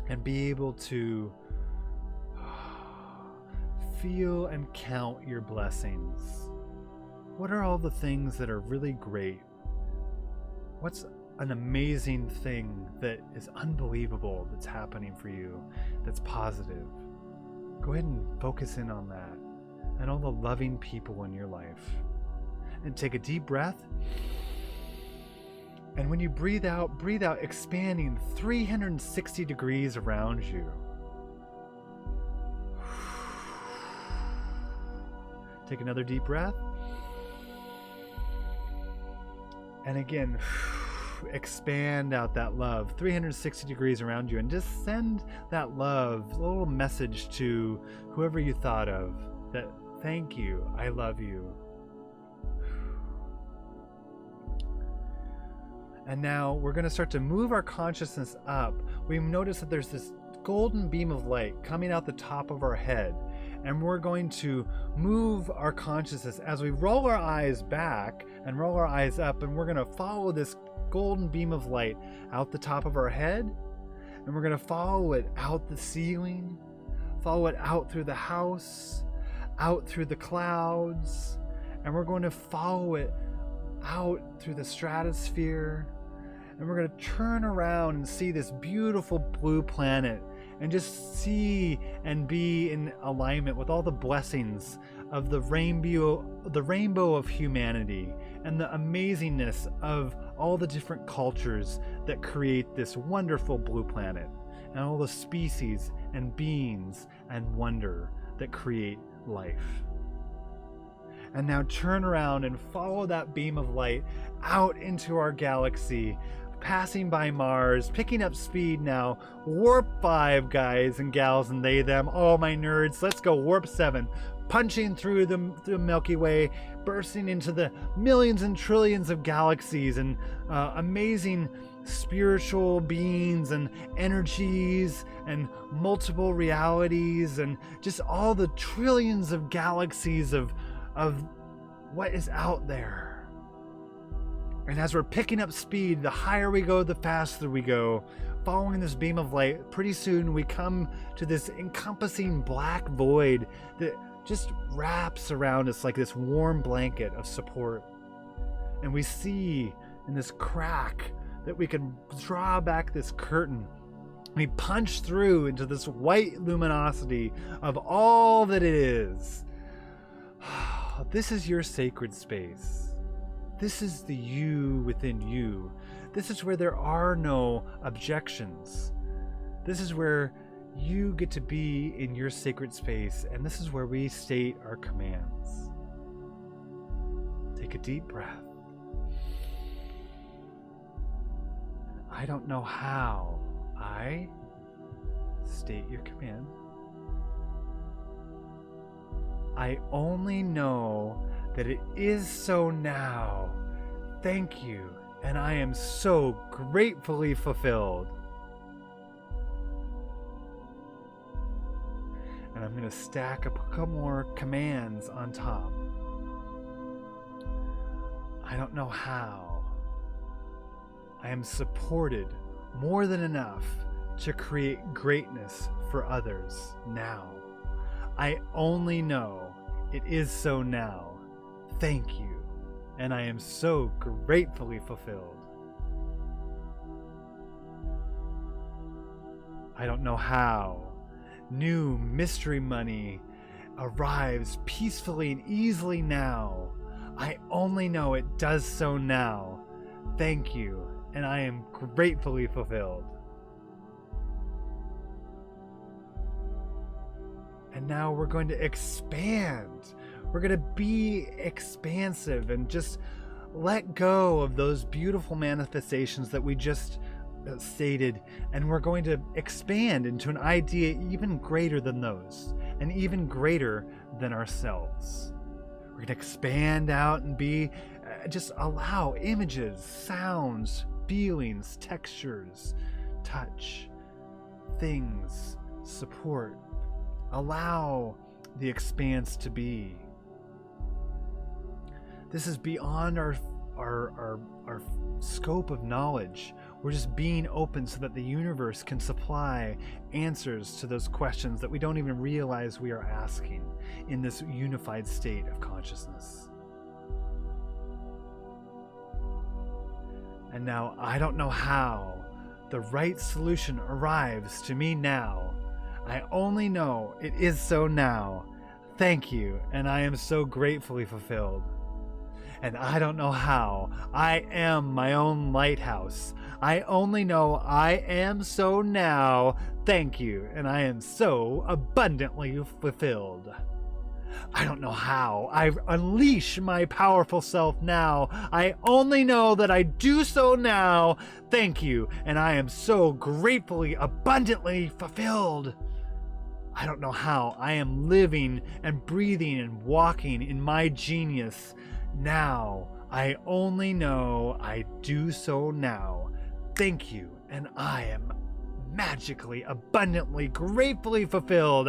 Speaker 1: And be able to feel and count your blessings. What are all the things that are really great? What's an amazing thing that is unbelievable that's happening for you, that's positive? Go ahead and focus in on that and all the loving people in your life. And take a deep breath. And when you breathe out, expanding 360 degrees around you. Take another deep breath. And again, expand out that love 360 degrees around you, and just send that love, a little message to whoever you thought of, that thank you, I love you. And now we're going to start to move our consciousness up. We've noticed that there's this golden beam of light coming out the top of our head. And we're going to move our consciousness as we roll our eyes back and roll our eyes up. And we're going to follow this golden beam of light out the top of our head. And we're going to follow it out the ceiling, follow it out through the house, out through the clouds. And we're going to follow it out through the stratosphere. And we're going to turn around and see this beautiful blue planet and just see and be in alignment with all the blessings of the rainbow of humanity and the amazingness of all the different cultures that create this wonderful blue planet, and all the species and beings and wonder that create life. And now turn around and follow that beam of light out into our galaxy, passing by Mars, picking up speed now. Warp 5, guys and gals and they, them, all my nerds. Let's go warp 7. Punching through the Milky Way, bursting into the millions and trillions of galaxies and amazing spiritual beings and energies and multiple realities and just all the trillions of galaxies of what is out there. And as we're picking up speed, the higher we go, the faster we go. Following this beam of light, pretty soon we come to this encompassing black void that just wraps around us like this warm blanket of support. And we see in this crack that we can draw back this curtain. We punch through into this white luminosity of all that it is. This is your sacred space. This is the you within you. This is where there are no objections. This is where you get to be in your sacred space, and this is where we state our commands. Take a deep breath. I don't know how I state your command. I only know that it is so now. Thank you, and I am so gratefully fulfilled. And I'm going to stack a couple more commands on top. I don't know how. I am supported more than enough to create greatness for others now. I only know it is so now. Thank you, and I am so gratefully fulfilled. I don't know how. New mystery money arrives peacefully and easily now. I only know it does so now. Thank you, and I am gratefully fulfilled. And now we're going to expand. We're going to be expansive and just let go of those beautiful manifestations that we just stated, and we're going to expand into an idea even greater than those, and even greater than ourselves. We're going to expand out and be just allow images, sounds, feelings, textures, touch, things, support. Allow the expanse to be. This is beyond our scope of knowledge. We're just being open so that the universe can supply answers to those questions that we don't even realize we are asking in this unified state of consciousness. And now I don't know how the right solution arrives to me now. I only know it is so now. Thank you, and I am so gratefully fulfilled. And I don't know how. I am my own lighthouse. I only know I am so now. Thank you, and I am so abundantly fulfilled. I don't know how. I unleash my powerful self now. I only know that I do so now. Thank you, and I am so gratefully, abundantly fulfilled. I don't know how. I am living and breathing and walking in my genius now. I only know I do so now. Thank you, and I am magically, abundantly, gratefully fulfilled.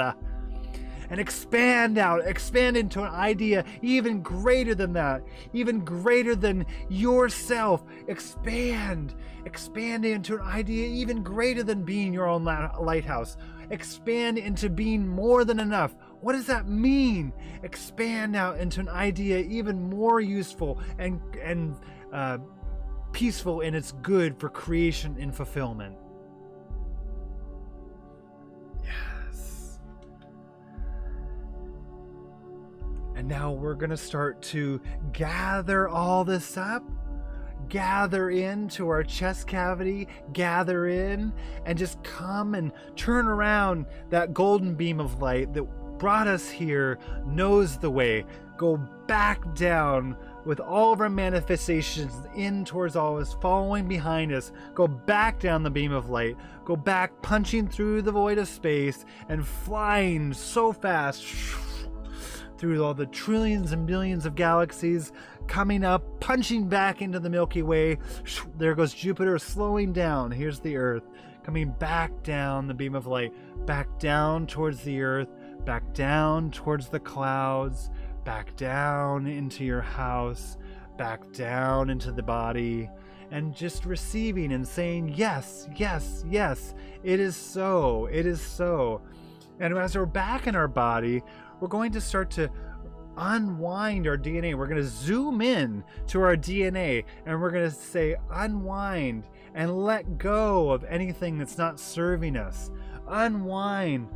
Speaker 1: And expand out, expand into an idea even greater than that, even greater than yourself. Expand into an idea even greater than being your own lighthouse. Expand into being more than enough. What does that mean? Expand out into an idea even more useful and peaceful in its good for creation and fulfillment. And now we're going to start to gather all this up, gather into our chest cavity, gather in, and just come and turn around. That golden beam of light that brought us here knows the way. Go back down with all of our manifestations in towards all of us, following behind us. Go back down the beam of light. Go back, punching through the void of space and flying so fast through all the trillions and billions of galaxies, coming up, punching back into the Milky Way. There goes Jupiter, slowing down. Here's the Earth, coming back down the beam of light, back down towards the Earth, back down towards the clouds, back down into your house, back down into the body, and just receiving and saying, yes, yes, yes, it is so, it is so. And as we're back in our body, we're going to start to unwind our DNA. We're going to zoom in to our DNA and we're going to say unwind and let go of anything that's not serving us. Unwind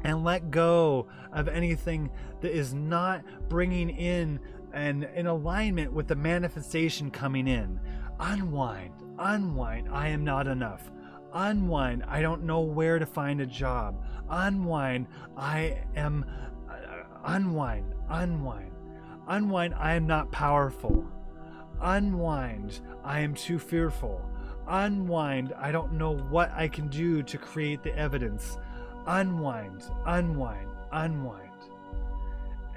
Speaker 1: and let go of anything that is not bringing in and in alignment with the manifestation coming in. Unwind, unwind. I am not enough. Unwind. I don't know where to find a job. Unwind. I am unwind, unwind, unwind. I am not powerful. Unwind. I am too fearful. Unwind. I don't know what I can do to create the evidence. Unwind, unwind, unwind.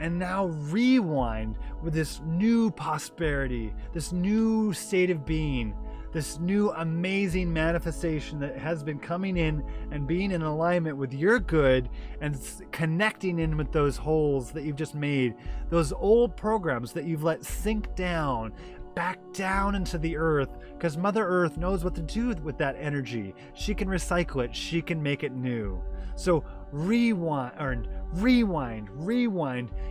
Speaker 1: And now rewind with this new prosperity, this new state of being, this new amazing manifestation that has been coming in and being in alignment with your good and connecting in with those holes that you've just made, those old programs that you've let sink down, back down into the earth, because Mother Earth knows what to do with that energy. She can recycle it. She can make it new. So rewind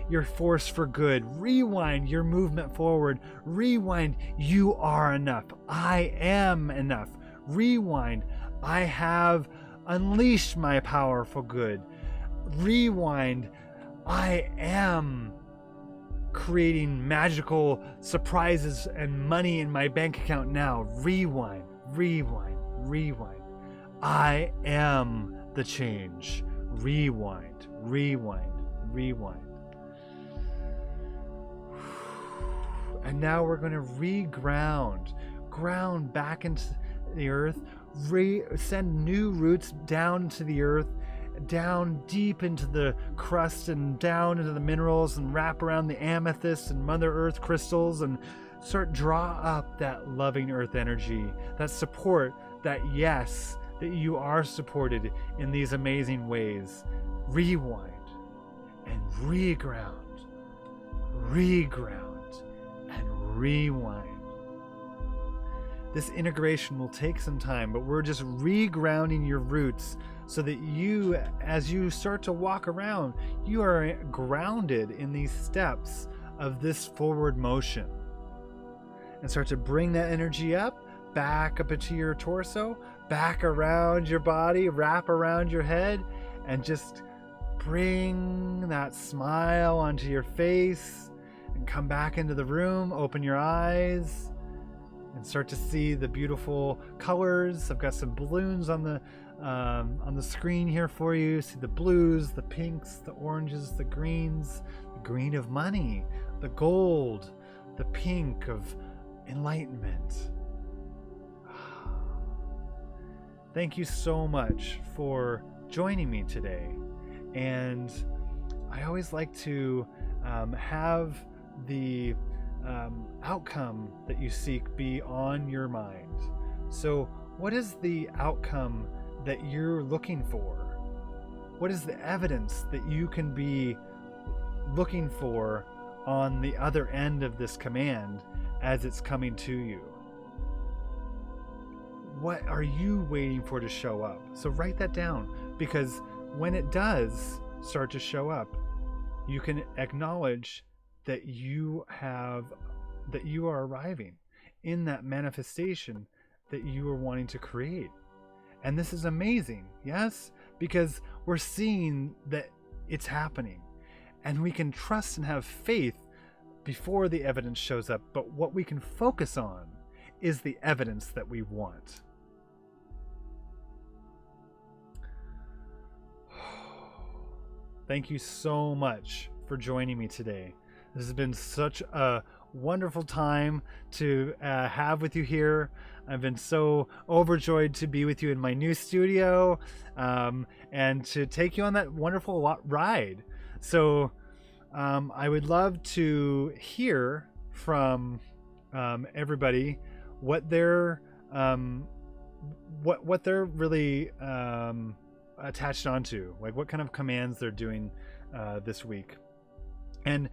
Speaker 1: your force for good. Rewind your movement forward. Rewind, you are enough. I am enough. Rewind, I have unleashed my powerful good. Rewind, I am creating magical surprises and money in my bank account now. Rewind, rewind, rewind. I am the change. Rewind, rewind, rewind. And now we're going to ground back into the earth, send new roots down to the earth, down deep into the crust and down into the minerals and wrap around the amethyst and Mother Earth crystals and start draw up that loving earth energy, that support, that yes, that you are supported in these amazing ways. Rewind and reground, reground and rewind. This integration will take some time, but we're just regrounding your roots so that you, as you start to walk around, you are grounded in these steps of this forward motion. And start to bring that energy up, back up into your torso, back around your body, wrap around your head, and just bring that smile onto your face and come back into the room, open your eyes, and start to see the beautiful colors. I've got some balloons on the screen here for you. See the blues, the pinks, the oranges, the greens, the green of money, the gold, the pink of enlightenment. Thank you so much for joining me today. And I always like to have the outcome that you seek be on your mind. So what is the outcome that you're looking for? What is the evidence that you can be looking for on the other end of this command as it's coming to you? What are you waiting for to show up? So write that down, because when it does start to show up, you can acknowledge that you are arriving in that manifestation that you are wanting to create. And this is amazing, yes? Because we're seeing that it's happening, and we can trust and have faith before the evidence shows up. But what we can focus on is the evidence that we want. Thank you so much for joining me today. This has been such a wonderful time to have with you here. I've been so overjoyed to be with you in my new studio and to take you on that wonderful ride. So I would love to hear from everybody what they're really attached onto, like what kind of commands they're doing this week. And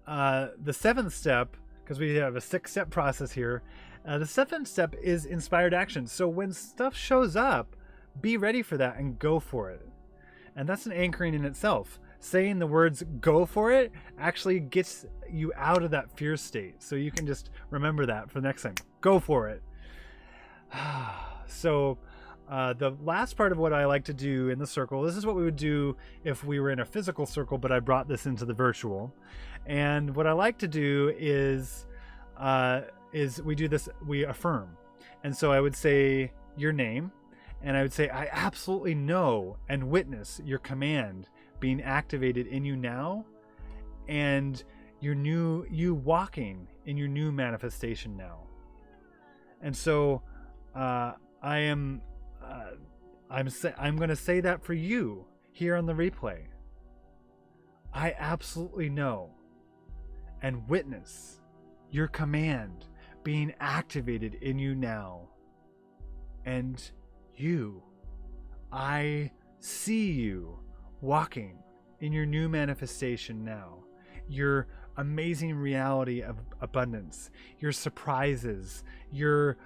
Speaker 1: the seventh step, because we have a 6-step process here, the seventh step is inspired action. So when stuff shows up, be ready for that and go for it. And that's an anchoring in itself. Saying the words "go for it" actually gets you out of that fear state. So you can just remember that for the next time. Go for it. So the last part of what I like to do in the circle, this is what we would do if we were in a physical circle, but I brought this into the virtual. And what I like to do is we do this, we affirm. And so I would say your name, and I would say, I absolutely know and witness your command being activated in you now, and you walking in your new manifestation now. And so I'm going to say that for you here on the replay. I absolutely know and witness your command being activated in you now. And I see you walking in your new manifestation now. Your amazing reality of abundance, your surprises, your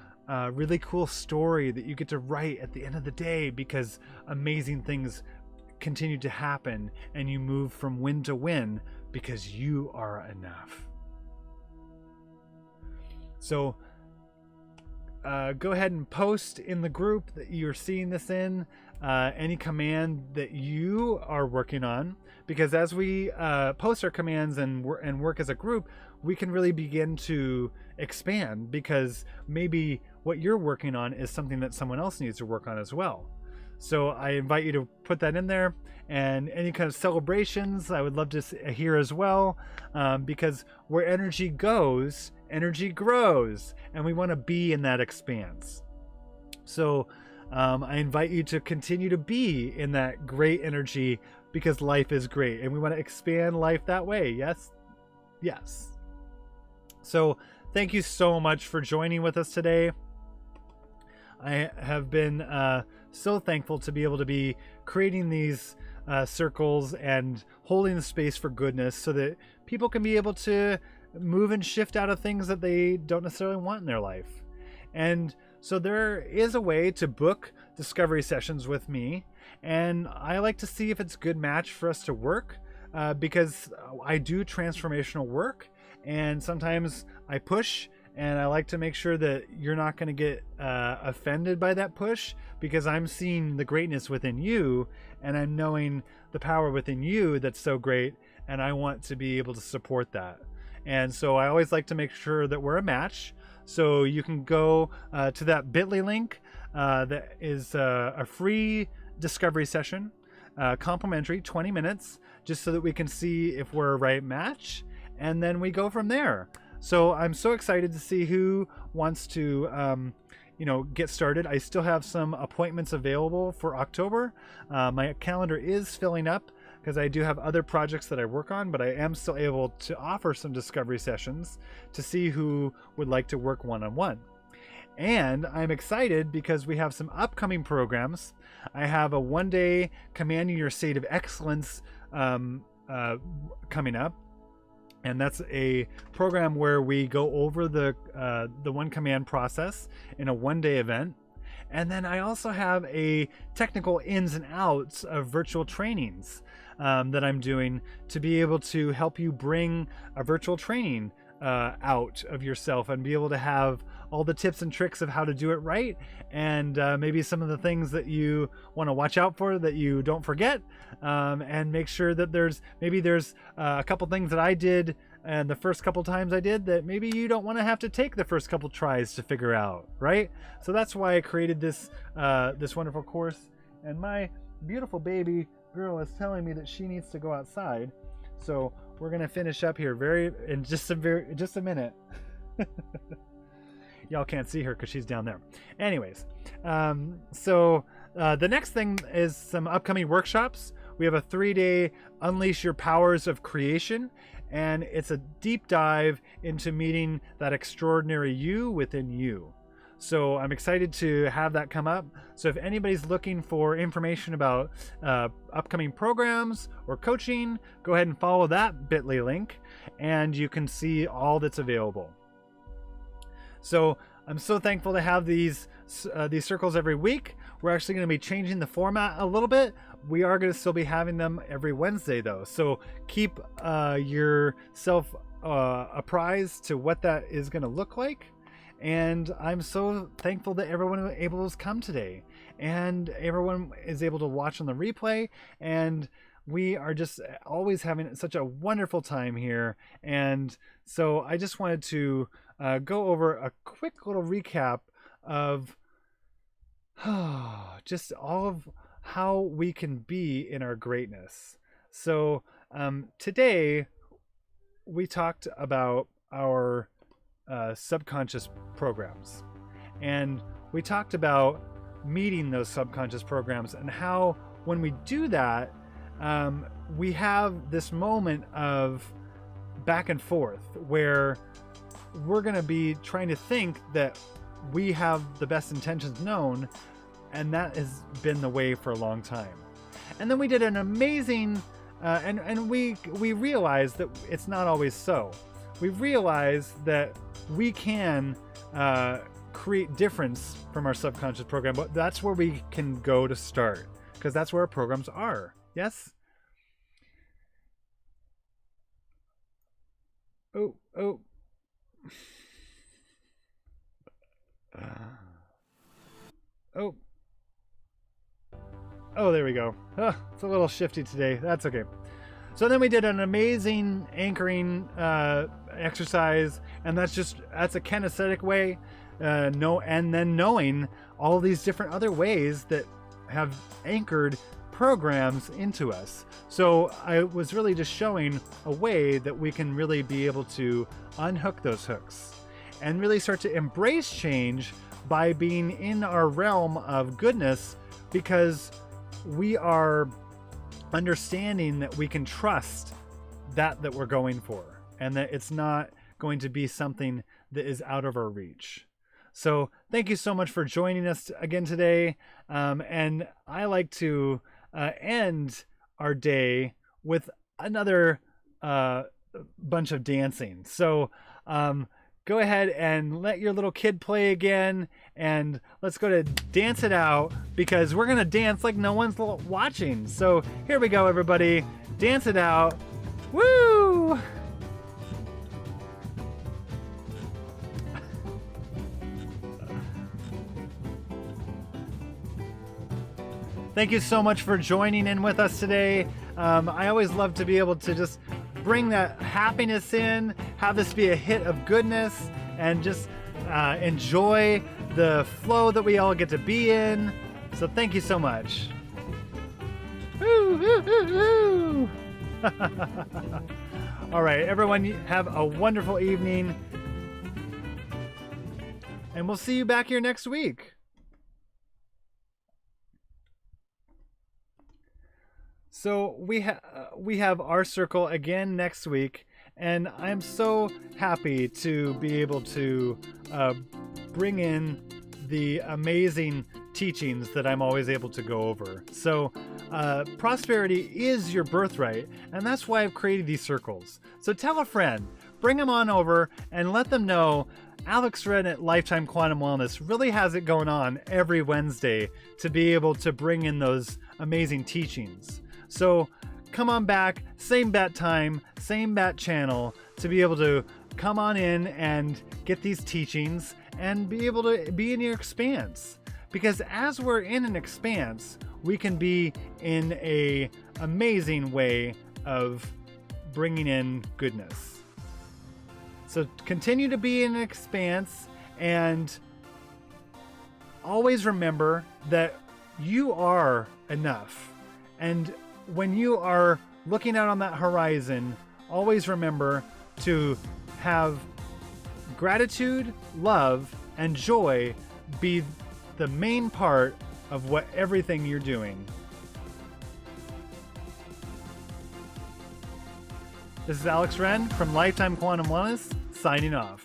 Speaker 1: really cool story that you get to write at the end of the day, because amazing things continue to happen and you move from win to win because you are enough. So go ahead and post in the group that you're seeing this in, any command that you are working on, because as we post our commands and work as a group, we can really begin to expand, because maybe what you're working on is something that someone else needs to work on as well. So I invite you to put that in there, and any kind of celebrations I would love to hear as well, because where energy goes, energy grows, and we want to be in that expanse. So I invite you to continue to be in that great energy, because life is great and we want to expand life that way. Yes. Yes. So thank you so much for joining with us today. I have been so thankful to be able to be creating these circles and holding the space for goodness, so that people can be able to move and shift out of things that they don't necessarily want in their life. And so there is a way to book discovery sessions with me, and I like to see if it's a good match for us to work, because I do transformational work, and sometimes I push, and I like to make sure that you're not going to get offended by that push, because I'm seeing the greatness within you, and I'm knowing the power within you that's so great, and I want to be able to support that. And so I always like to make sure that we're a match. So you can go to that bit.ly link that is a free discovery session, complimentary, 20 minutes, just so that we can see if we're a right match, and then we go from there. So I'm so excited to see who wants to get started. I still have some appointments available for October. My calendar is filling up because I do have other projects that I work on, but I am still able to offer some discovery sessions to see who would like to work one-on-one. And I'm excited because we have some upcoming programs. I have a one-day Commanding Your State of Excellence coming up. And that's a program where we go over the one command process in a one-day event. And then I also have a technical ins and outs of virtual trainings that I'm doing to be able to help you bring a virtual training out of yourself and be able to have all the tips and tricks of how to do it right, and maybe some of the things that you want to watch out for that you don't forget, and make sure that there's a couple things that I did and the first couple times I did that maybe you don't want to have to take the first couple tries to figure out, right? So that's why I created this this wonderful course. And my beautiful baby girl is telling me that she needs to go outside, so we're gonna finish up here in just a minute. Y'all can't see her because she's down there. Anyways, so the next thing is some upcoming workshops. We have a 3-day Unleash Your Powers of Creation, and it's a deep dive into meeting that extraordinary you within you. So I'm excited to have that come up. So if anybody's looking for information about upcoming programs or coaching, go ahead and follow that bit.ly link, and you can see all that's available. So I'm so thankful to have these circles every week. We're actually going to be changing the format a little bit. We are going to still be having them every Wednesday though. So keep yourself apprised to what that is going to look like. And I'm so thankful that everyone was able to come today, and everyone is able to watch on the replay. And we are just always having such a wonderful time here. And so I just wanted to go over a quick little recap of just all of how we can be in our greatness. So today we talked about our subconscious programs, and we talked about meeting those subconscious programs, and how when we do that, we have this moment of back and forth where we're going to be trying to think that we have the best intentions known, and that has been the way for a long time. And then we did an amazing and we realized that it's not always so. We realized that we can create difference from our subconscious program, but that's where we can go to start, because that's where our programs are. Yes? Oh. Oh, there we go. It's a little shifty today. That's okay. So then we did an amazing anchoring exercise, and that's a kinesthetic way. And then knowing all these different other ways that have anchored programs into us. So I was really just showing a way that we can really be able to unhook those hooks. and really start to embrace change by being in our realm of goodness, because we are understanding that we can trust that we're going for, and that it's not going to be something that is out of our reach. So thank you so much for joining us again today. And I like to end our day with another bunch of dancing. So go ahead and let your little kid play again, and let's go to dance it out, because we're gonna dance like no one's watching. So here we go, everybody. Dance it out. Woo! Thank you so much for joining in with us today. I always love to be able to just bring that happiness in, have this be a hit of goodness, and just enjoy the flow that we all get to be in. So thank you so much. Woo, woo, woo, woo. All right, everyone, have a wonderful evening, and we'll see you back here next week. So we have our circle again next week, and I'm so happy to be able to bring in the amazing teachings that I'm always able to go over. So prosperity is your birthright, and that's why I've created these circles. So tell a friend, bring them on over, and let them know Alex Wren at Lifetime Quantum Wellness really has it going on every Wednesday to be able to bring in those amazing teachings. So come on back, same bat time, same bat channel, to be able to come on in and get these teachings and be able to be in your expanse. Because as we're in an expanse, we can be in a amazing way of bringing in goodness. So continue to be in an expanse, and always remember that you are enough. And when you are looking out on that horizon, always remember to have gratitude, love, and joy be the main part of what everything you're doing. This is Alex Wren from Lifetime Quantum Wellness, signing off.